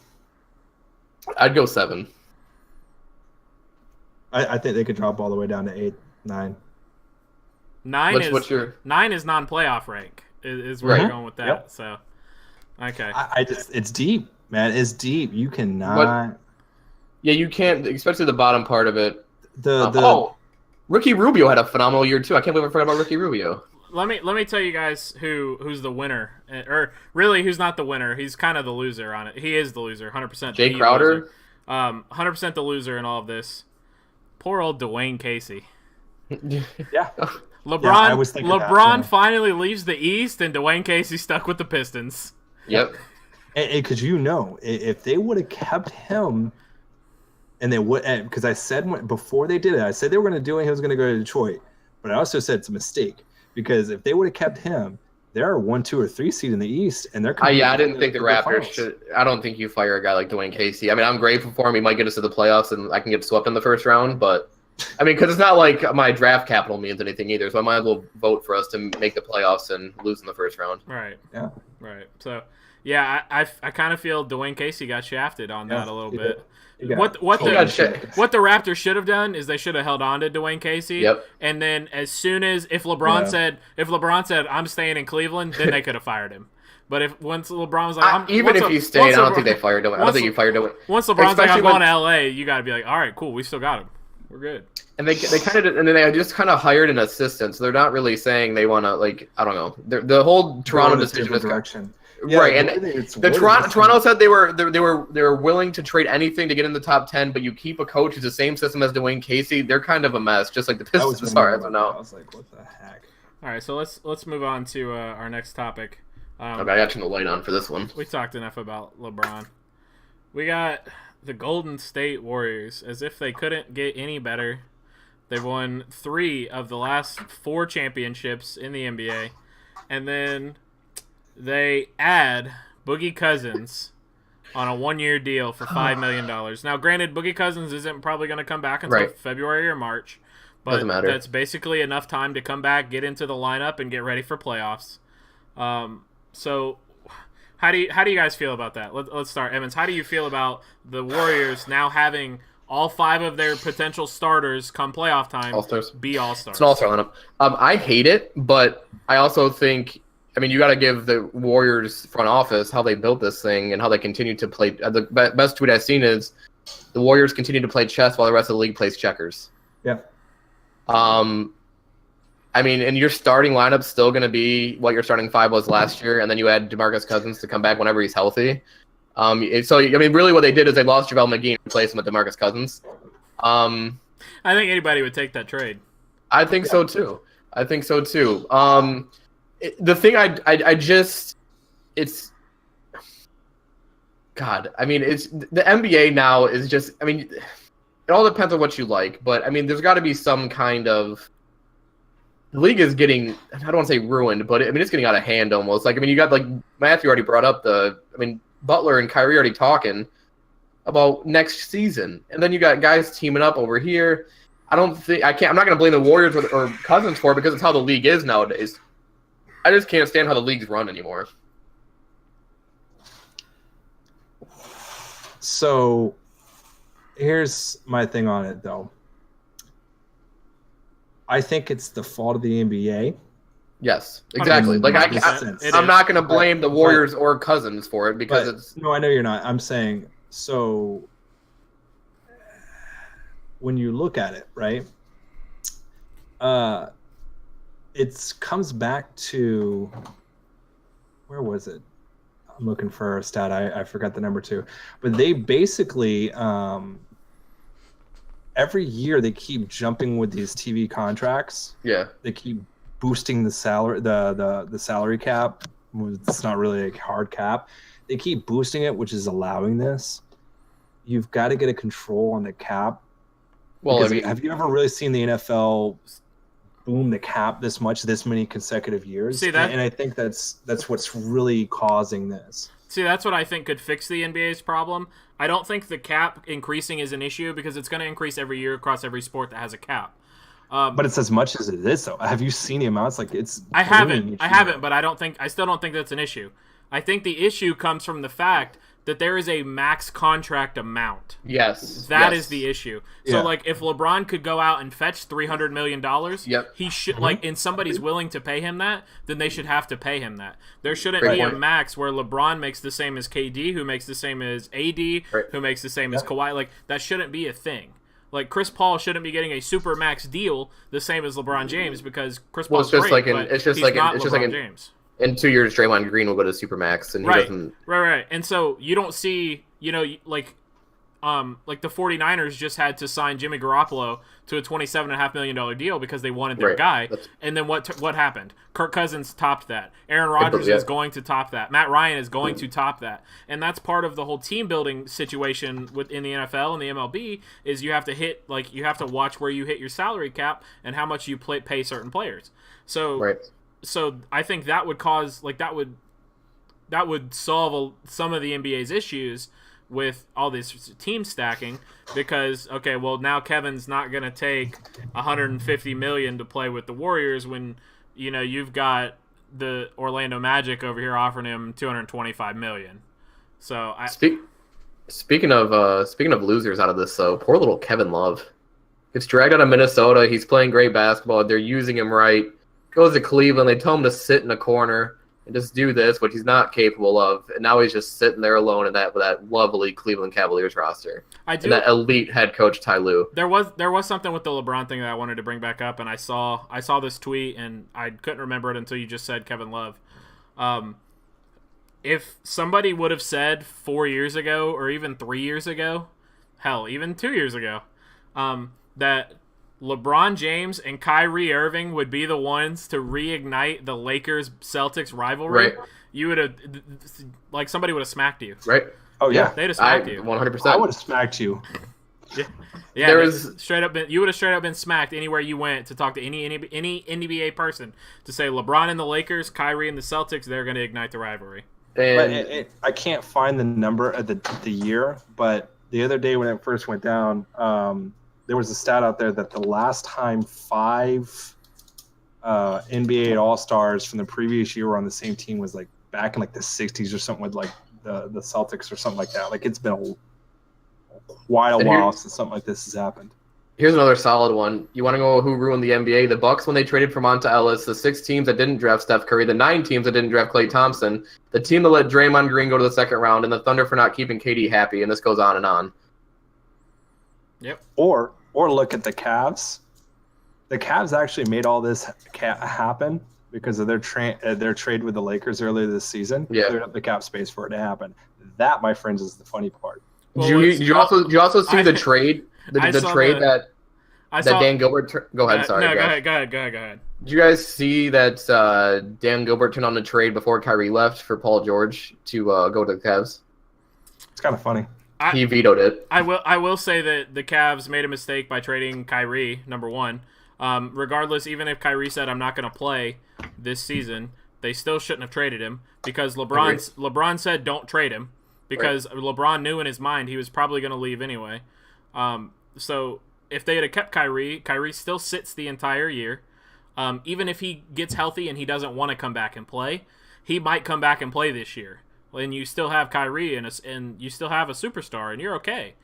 I'd go 7. I think they could drop all the way down to 8, 9. 9 What's your 9 is non-playoff rank. Is where Right. you're going with that. Yep. So okay. I just it's deep, man. It's deep. You cannot. Yeah, you can't, especially the bottom part of it. The Ricky Rubio had a phenomenal year too. I can't believe I forgot about Ricky Rubio. Let me tell you guys who's the winner, or really who's not the winner. He's kind of the loser on it. He is the loser, 100%. Jay the Crowder? loser. 100% the loser in all of this. Poor old Dwayne Casey. yeah. LeBron. Yeah, I was thinking that, LeBron yeah. finally leaves the East, and Dwayne Casey stuck with the Pistons. Yep. Because if they would have kept him, and they would, because I said before they did it, I said they were going to do it. He was going to go to Detroit, but I also said it's a mistake because if they would have kept him, they're a 1, 2, or 3 seed in the East, and they're I didn't think the Raptors finals. should. I don't think you fire a guy like Dwayne Casey. I mean, I'm grateful for him. He might get us to the playoffs, and I can get swept in the first round. But I mean, because it's not like my draft capital means anything either. So I might as well vote for us to make the playoffs and lose in the first round. Right. Yeah. Right. So, yeah, I kind of feel Dwayne Casey got shafted on that a little bit. What the Raptors should have done is they should have held on to Dwayne Casey. Yep. And then as soon as if LeBron said I'm staying in Cleveland, then they could have fired him. But once LeBron was like, if he stayed, I don't think they fired Dwayne. I don't think you fired Dwayne. Once LeBron's like, I'm going to LA, you got to be like, all right, cool, we still got him. We're good. And they just kind of hired an assistant, so they're not really saying they want to, like, I don't know. The whole Toronto decision is direction. Right, and Toronto said they were willing to trade anything to get in the top 10, but you keep a coach who's the same system as Dwayne Casey, they're kind of a mess, just like the Pistons are as of now. I was like, what the heck? All right, so let's move on to our next topic. Okay, I got you the light on for this one. We talked enough about LeBron. We got the Golden State Warriors, as if they couldn't get any better. They've won 3 of the last 4 championships in the NBA, and then they add Boogie Cousins on a 1-year deal for $5 million. Now, granted, Boogie Cousins isn't probably going to come back until February or March, but that's basically enough time to come back, get into the lineup, and get ready for playoffs. So, how do you guys feel about that? Let's start, Evans. How do you feel about the Warriors now having all 5 of their potential starters come playoff time be all-stars? It's an all-star lineup. I hate it, but I also think. I mean, you got to give the Warriors front office how they built this thing and how they continue to play. The best tweet I've seen is the Warriors continue to play chess while the rest of the league plays checkers. Yeah. I mean, and your starting lineup's still going to be what your starting 5 was last year, and then you add DeMarcus Cousins to come back whenever he's healthy. So, I mean, really what they did is they lost JaVale McGee and replaced him with DeMarcus Cousins. I think anybody would take that trade. I think so, too. The thing it's God. I mean, it's the NBA now is just. I mean, it all depends on what you like, but I mean, there's got to be some kind of. The league is getting. I don't want to say ruined, but I mean, it's getting out of hand almost. Like, I mean, you got like Matthew already brought up Butler and Kyrie already talking about next season, and then you got guys teaming up over here. I'm not going to blame the Warriors or Cousins for it because it's how the league is nowadays. I just can't stand how the league's run anymore. So, here's my thing on it, though. I think it's the fault of the NBA. Yes, exactly. Like I'm not going to blame the Warriors or Cousins for it because it's. No, I know you're not. I'm saying so. When you look at it, right? It comes back to where was it? I'm looking for a stat. I forgot the number 2, but they basically every year they keep jumping with these TV contracts. Yeah, they keep boosting the salary, the salary cap. It's not really a hard cap. They keep boosting it, which is allowing this. You've got to get a control on the cap. Well, I mean, have you ever really seen the NFL boom the cap this many consecutive years? See that? And I think that's what's really causing this. See, that's what I think could fix the NBA's problem. I don't think the cap increasing is an issue because it's going to increase every year across every sport that has a cap. But it's as much as it is, though. Have you seen the amounts? Like it's. I haven't, but I still don't think that's an issue. I think the issue comes from the fact that there is a max contract amount. Yes. That is the issue. So, like, if LeBron could go out and fetch $300 million, he should, like, and somebody's willing to pay him that, then they should have to pay him that. There shouldn't be a max where LeBron makes the same as KD, who makes the same as AD, who makes the same as Kawhi. Like, that shouldn't be a thing. Like, Chris Paul shouldn't be getting a super max deal the same as LeBron James because Chris Paul's great, but he's not LeBron James. In 2 years, Draymond Green will go to Supermax, and he doesn't. Right. And so you don't see, like the 49ers just had to sign Jimmy Garoppolo to a $27.5 million deal because they wanted their guy. And then what happened? Kirk Cousins topped that. Aaron Rodgers is going to top that. Matt Ryan is going to top that. And that's part of the whole team building situation within the NFL and the MLB is you have to watch where you hit your salary cap and how much you pay certain players. So. Right. so I think that would cause that would solve some of the NBA's issues with all this team stacking, because okay, well now Kevin's not going to take 150 million to play with the Warriors when you've got the Orlando Magic over here offering him 225 million. So speaking of losers out of this, though, poor little Kevin Love gets dragged out of Minnesota. He's playing great basketball. They're using him right. Goes to Cleveland. They tell him to sit in a corner and just do this, which he's not capable of. And now he's just sitting there alone in that lovely Cleveland Cavaliers roster. And that elite head coach Ty Lue. There was something with the LeBron thing that I wanted to bring back up, and I saw this tweet and I couldn't remember it until you just said Kevin Love. If somebody would have said 4 years ago, or even 3 years ago, hell, even 2 years ago, that LeBron James and Kyrie Irving would be the ones to reignite the Lakers-Celtics rivalry, right, you would have, somebody would have smacked you. Right. Oh, yeah. They'd have smacked you. 100%. I would have smacked you. Yeah, you would have straight up been smacked anywhere you went to talk to any NBA person to say LeBron and the Lakers, Kyrie and the Celtics, they're going to ignite the rivalry. But I can't find the number of the year, but the other day when it first went down, there was a stat out there that the last time 5 NBA All-Stars from the previous year were on the same team was back in the 60s or something, with the Celtics or something like that. It's been quite a while since something like this has happened. Here's another solid one. You want to know who ruined the NBA? The Bucks when they traded for Monta Ellis, the 6 teams that didn't draft Steph Curry, the 9 teams that didn't draft Klay Thompson, the team that let Draymond Green go to the second round, and the Thunder for not keeping KD happy, and this goes on and on. Yep. Or look at the Cavs. The Cavs actually made all this happen because of their trade with the Lakers earlier this season. Yeah. Cleared up the cap space for it to happen. That, my friends, is the funny part. Well, did you also see the trade? The trade that Dan Gilbert. Go ahead. Sorry. No, go ahead. Did you guys see that Dan Gilbert turned on the trade before Kyrie left for Paul George to go to the Cavs? It's kind of funny. He vetoed it. I will say that the Cavs made a mistake by trading Kyrie, number one. Regardless, even if Kyrie said, I'm not going to play this season, they still shouldn't have traded him, because LeBron said don't trade him, because LeBron knew in his mind he was probably going to leave anyway. So if they had kept Kyrie still sits the entire year. Even if he gets healthy and he doesn't want to come back and play, he might come back and play this year. And you still have Kyrie and you still have a superstar, and you're okay.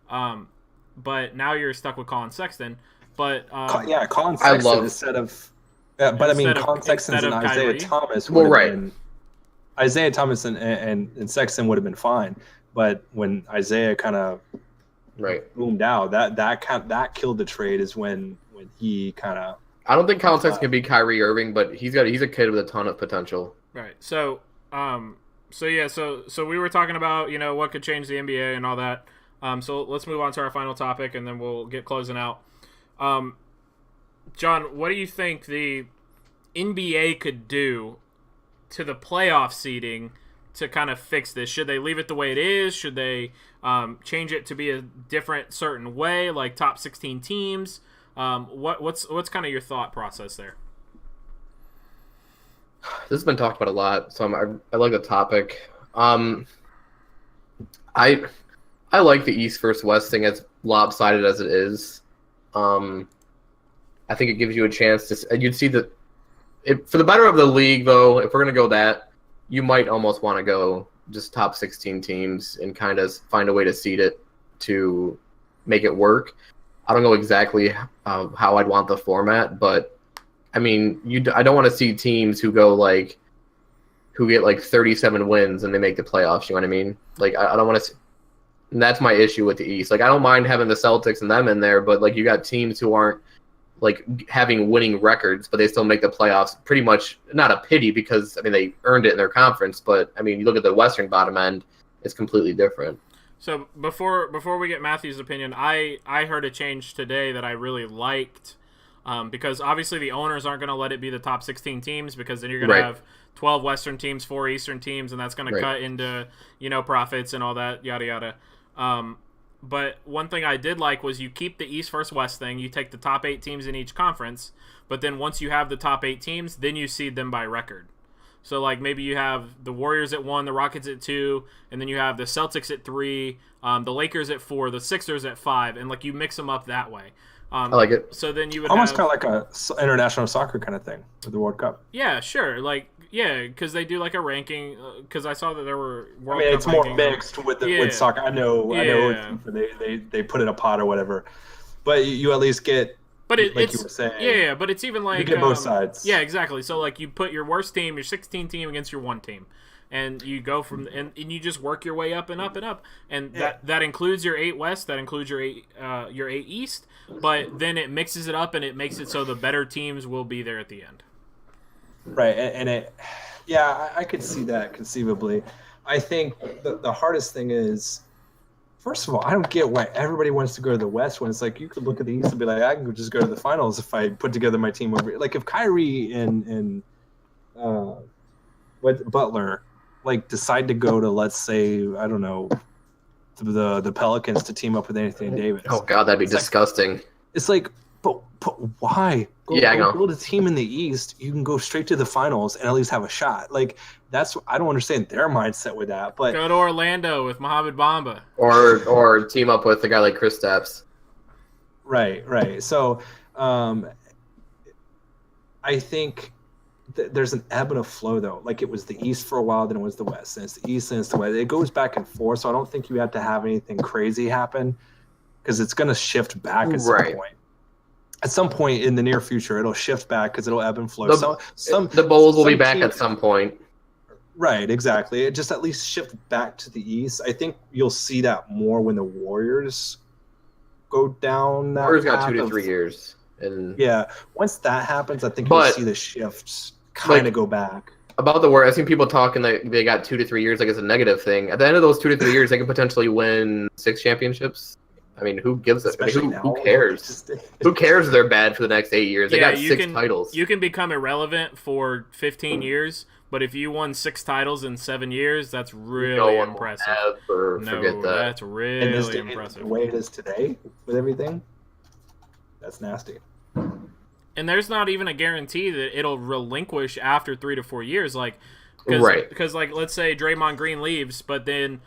But now you're stuck with Colin Sexton. But Colin Sexton instead of. Yeah, but Colin Sexton and Isaiah Kyrie. Thomas would have been. Isaiah Thomas and Sexton would have been fine, but when Isaiah kind of boomed out, that killed the trade. Is when he kind of. I don't think Colin Sexton can be Kyrie Irving, but he's a kid with a ton of potential. Right. So we were talking about what could change the NBA and all that. So let's move on to our final topic, and then we'll get closing out. John, what do you think the NBA could do to the playoff seeding to kind of fix this? Should they leave it the way it is? Should they change it to be a different certain way, like top 16 teams? What's kind of your thought process there? This has been talked about a lot, so I like the topic. I like the East versus West thing, as lopsided as it is. I think it gives you a chance to. You'd see that for the better of the league, though. If we're gonna go that, you might almost want to go just top 16 teams and kind of find a way to seed it to make it work. I don't know exactly how I'd want the format, but I don't want to see teams who get 37 wins and they make the playoffs. You know what I mean? I don't want to. And that's my issue with the East. I don't mind having the Celtics and them in there, but you got teams who aren't having winning records, but they still make the playoffs. Pretty much not a pity, because they earned it in their conference. But you look at the Western bottom end, it's completely different. So before we get Matthew's opinion, I heard a change today that I really liked, because obviously the owners aren't going to let it be the top 16 teams, because then you're going to have 12 Western teams, 4 Eastern teams, and that's going to cut into profits and all that, yada yada. But one thing I did like was you keep the East versus West thing. You take the top 8 teams in each conference, but then once you have the top 8 teams, then you seed them by record. So, like, maybe you have the Warriors at 1, the Rockets at 2, and then you have the Celtics at 3, the Lakers at 4, the Sixers at 5, and, like, you mix them up that way. I like it. So then you would almost kind of like a international soccer kind of thing with the World Cup. Yeah, sure. Like, yeah, because they do, like, a ranking, because I saw that there were World Cup it's more mixed with with soccer. I know they put in a pot or whatever. But you at least get... But it's, you were saying, yeah, but it's even like... You get both sides. Yeah, exactly. So, like, you put your worst team, your 16 team against your 1 team. And you go from... And you just work your way up and up and up. And that includes your 8 West, that includes your 8 East. But then it mixes it up and it makes it so the better teams will be there at the end. Right, and it... Yeah, I could see that conceivably. I think the hardest thing is... First of all, I don't get why everybody wants to go to the West when it's like you could look at the East and be like, I can just go to the finals if I put together my team over. Like if Kyrie and Butler like decide to go to, let's say, I don't know, the Pelicans to team up with Anthony Davis. Oh God, that'd be disgusting. It's like, but why? Go to a team in the East. You can go straight to the finals and at least have a shot. Like I don't understand their mindset with that. But go to Orlando with Mohamed Bamba, or team up with a guy like Kristaps. Right. So, I think there's an ebb and a flow though. Like it was the East for a while, then it was the West, and it's the East and it's the West. It goes back and forth. So I don't think you have to have anything crazy happen because it's going to shift back at some point. At some point in the near future, it'll shift back because it'll ebb and flow. The Bulls will be back at some point. Right, exactly. It just at least shift back to the East. I think you'll see that more when the Warriors go down that Warriors got 2 to 3 years. Yeah, once that happens, I think you'll see the shifts kind of go back. About the Warriors, I've seen people talking that they got 2 to 3 years like it's a negative thing. At the end of those 2 to 3 years, they could potentially win 6 championships. I mean, who gives it? Who cares? Who cares if they're bad for the next 8 years? They got 6 titles. You can become irrelevant for 15 years, but if you won 6 titles in 7 years, that's really impressive. Forget that. That's really impressive. The way it is today with everything, that's nasty. And there's not even a guarantee that it'll relinquish after 3 to 4 years. Because, like, let's say Draymond Green leaves, but then...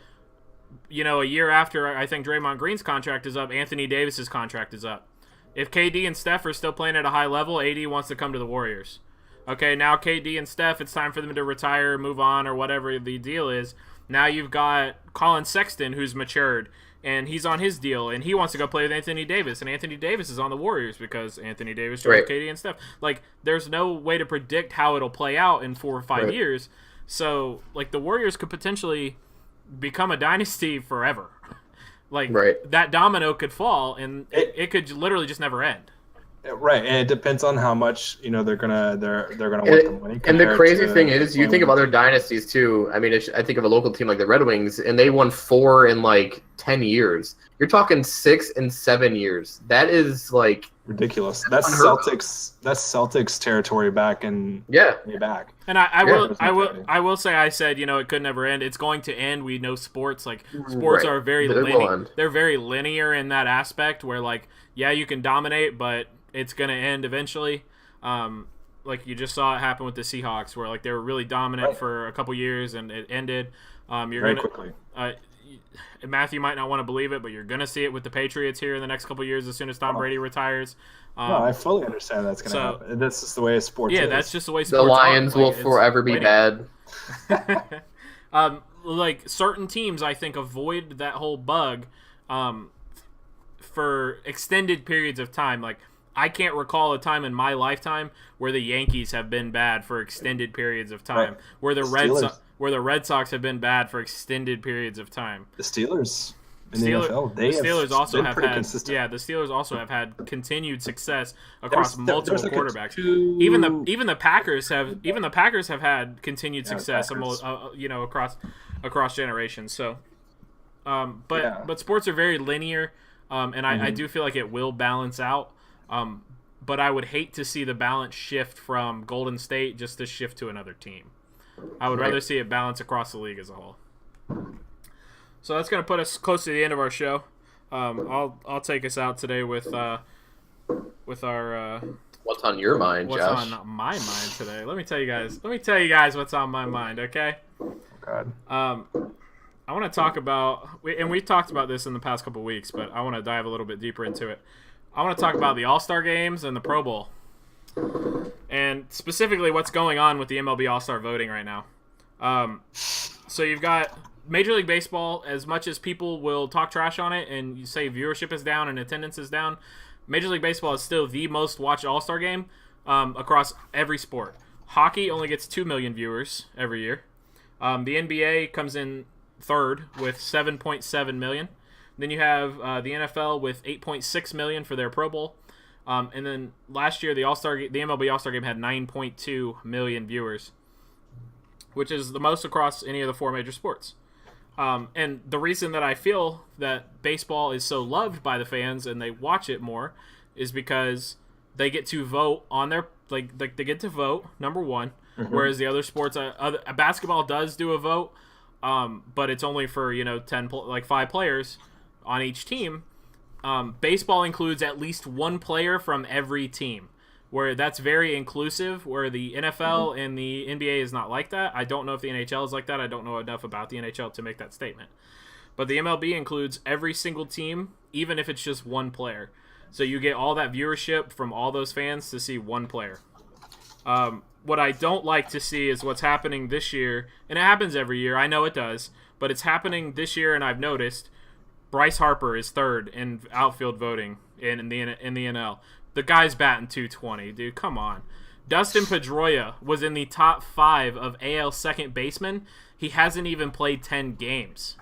a year after I think Draymond Green's contract is up, Anthony Davis's contract is up. If KD and Steph are still playing at a high level, AD wants to come to the Warriors. Okay, now KD and Steph, it's time for them to retire, move on, or whatever the deal is. Now you've got Colin Sexton, who's matured, and he's on his deal, and he wants to go play with Anthony Davis, and Anthony Davis is on the Warriors because Anthony Davis joined KD and Steph. Like, there's no way to predict how it'll play out in 4 or 5 years. So, like, the Warriors could potentially... become a dynasty forever. That domino could fall and it could literally just never end. Right, and it depends on how much they're gonna want the money. And the crazy thing is, you think of other dynasties too. I mean, I think of a local team like the Red Wings, and they won 4 in like 10 years. You're talking 6 and 7 years. That is like ridiculous. That's Celtics. That's Celtics territory back and way back. And I will say I said it could never end. It's going to end. We know sports sports are very linear. They're very linear in that aspect where you can dominate, but it's going to end eventually. Like you just saw it happen with the Seahawks, where they were really dominant for a couple years and it ended. Very quickly. Matthew might not want to believe it, but you're going to see it with the Patriots here in the next couple years as soon as Tom Brady retires. No, I fully understand that's going to happen. That's just the way sports is. Yeah, that's just the way sports The Lions will forever be bad. Certain teams, I think, avoid that whole bug for extended periods of time. I can't recall a time in my lifetime where the Yankees have been bad for extended periods of time, where the Red Sox have been bad for extended periods of time. The Steelers in the NFL, the Steelers also have had consistent. Yeah, the Steelers also have had continued success across multiple quarterbacks. Even the Packers have had continued success across generations. So, but sports are very linear, and I do feel like it will balance out. But I would hate to see the balance shift from Golden State just to shift to another team. I would rather see it balance across the league as a whole. So that's going to put us close to the end of our show. I'll take us out today with our What's on your mind, what's Josh? on my mind today. Let me tell you guys what's on my mind. Okay. God. I want to talk about, and we've talked about this in the past couple weeks, but I want to dive a little bit deeper into it. I want to talk about the All-Star games and the Pro Bowl, and specifically what's going on with the MLB All-Star voting right now. So you've got Major League Baseball. As much as people will talk trash on it and you say viewership is down and attendance is down, Major League Baseball is still the most watched All-Star game across every sport. Hockey only gets 2 million viewers every year. The NBA comes in third with 7.7 million. Then you have the NFL with 8.6 million for their Pro Bowl. And then last year, the MLB All-Star Game had 9.2 million viewers, which is the most across any of the four major sports. And the reason that I feel that baseball is so loved by the fans and they watch it more is because they get to vote on their they get to vote, number one. Mm-hmm. Whereas the other sports, basketball does do a vote, but it's only for 5 players on each team. Baseball includes at least one player from every team, where that's very inclusive. Where the NFL and the NBA is not like that. I don't know if the NHL is like that. I don't know enough about the NHL to make that statement. But the MLB includes every single team, even if it's just one player. So you get all that viewership from all those fans to see one player. What I don't like to see is what's happening this year, and it happens every year. I know it does, but it's happening this year, and I've noticed Bryce Harper is third in outfield voting in the NL. The guy's batting .220, dude. Come on. Dustin Pedroia was in the top 5 of AL second baseman. He hasn't even played 10 games.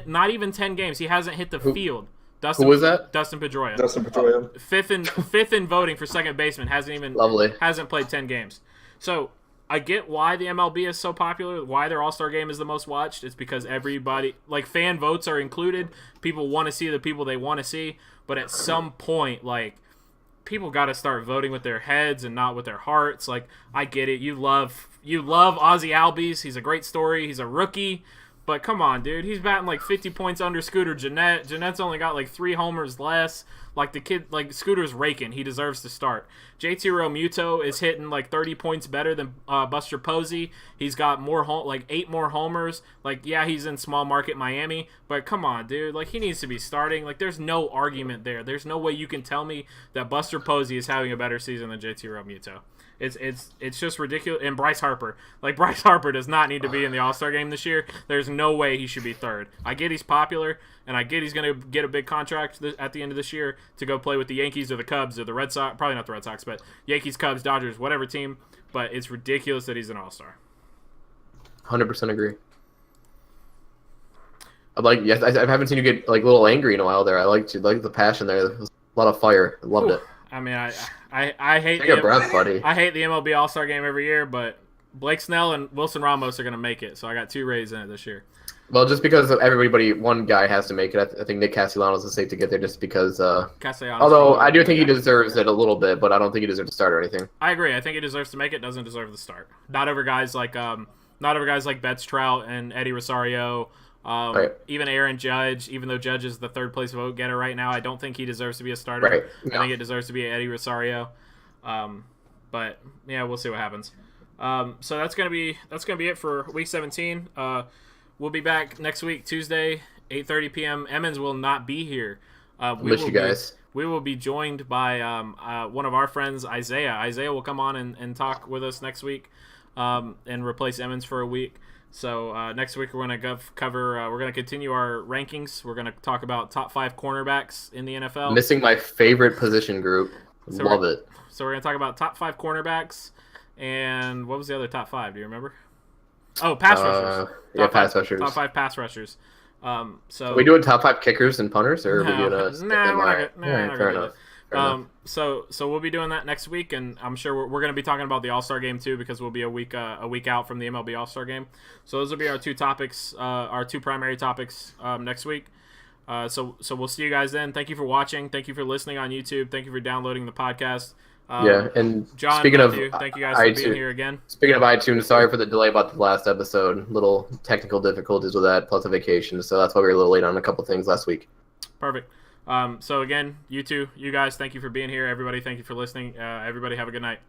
Not even 10 games. He hasn't hit the field. Who was that? Dustin Pedroia. Dustin Pedroia. Fifth in voting for second baseman. Hasn't played 10 games. So I get why the MLB is so popular, why their All-Star game is the most watched. It's because everybody, fan votes are included. People want to see the people they want to see. But at some point, people got to start voting with their heads and not with their hearts. I get it. You love Ozzy Albies. He's a great story. He's a rookie. But come on, dude. He's batting 50 points under Scooter Gennett. Gennett's only got 3 homers less. The kid, Scooter's raking. He deserves to start. JT Realmuto is hitting 30 points better than Buster Posey. He's got 8 more homers. Yeah, he's in small market Miami. But come on, dude. He needs to be starting. There's no argument there. There's no way you can tell me that Buster Posey is having a better season than JT Realmuto. It's just ridiculous. And Bryce Harper. Bryce Harper does not need to be in the All-Star game this year. There's no way he should be third. I get he's popular, and I get he's going to get a big contract at the end of this year to go play with the Yankees or the Cubs or the Red Sox. Probably not the Red Sox, but Yankees, Cubs, Dodgers, whatever team. But it's ridiculous that he's an All-Star. 100% agree. I haven't seen you get a little angry in a while there. I liked the passion there. There was a lot of fire. I loved it. I mean, I hate Take a breath, buddy. I hate the MLB All-Star game every year, but Blake Snell and Wilson Ramos are going to make it, so I got 2 Rays in it this year. Well, just because one guy has to make it, I think Nick Castellanos is safe to get there just because. Castellanos. Although I do think he deserves it a little bit, but I don't think he deserves to start or anything. I agree. I think he deserves to make it. Doesn't deserve the start. Not over guys like Betts Trout and Eddie Rosario. Right. Even Aaron Judge, even though Judge is the third place vote getter right now, I don't think he deserves to be a starter. Right. I think it deserves to be Eddie Rosario. But yeah, we'll see what happens. So that's gonna be it for week 17. We'll be back next week, Tuesday, 8:30 p.m. Emmons will not be here. Miss you guys. We will be joined by one of our friends, Isaiah. Isaiah will come on and talk with us next week and replace Emmons for a week. So next week we're going to cover. We're going to continue our rankings. We're going to talk about top 5 cornerbacks in the NFL. Missing my favorite position group. Love it. So we're going to talk about top 5 cornerbacks, and what was the other top 5? Do you remember? Oh, pass rushers. Pass rushers. Top 5 pass rushers. So are we doing top 5 kickers and punters, or are we doing a? Fair enough. So we'll be doing that next week, and I'm sure we're going to be talking about the All-Star game too, because we'll be a week out from the MLB All-Star game. So those will be our 2 topics, our 2 primary topics next week. So we'll see you guys then. Thank you for watching. Thank you for listening on YouTube. Thank you for downloading the podcast. And John, speaking Matthew, of, thank you guys for being here again. Speaking of iTunes, sorry for the delay about the last episode. Little technical difficulties with that, plus a vacation, so that's why we were a little late on a couple things last week. Perfect. So again, you guys, thank you for being here. Everybody, thank you for listening. Everybody have a good night.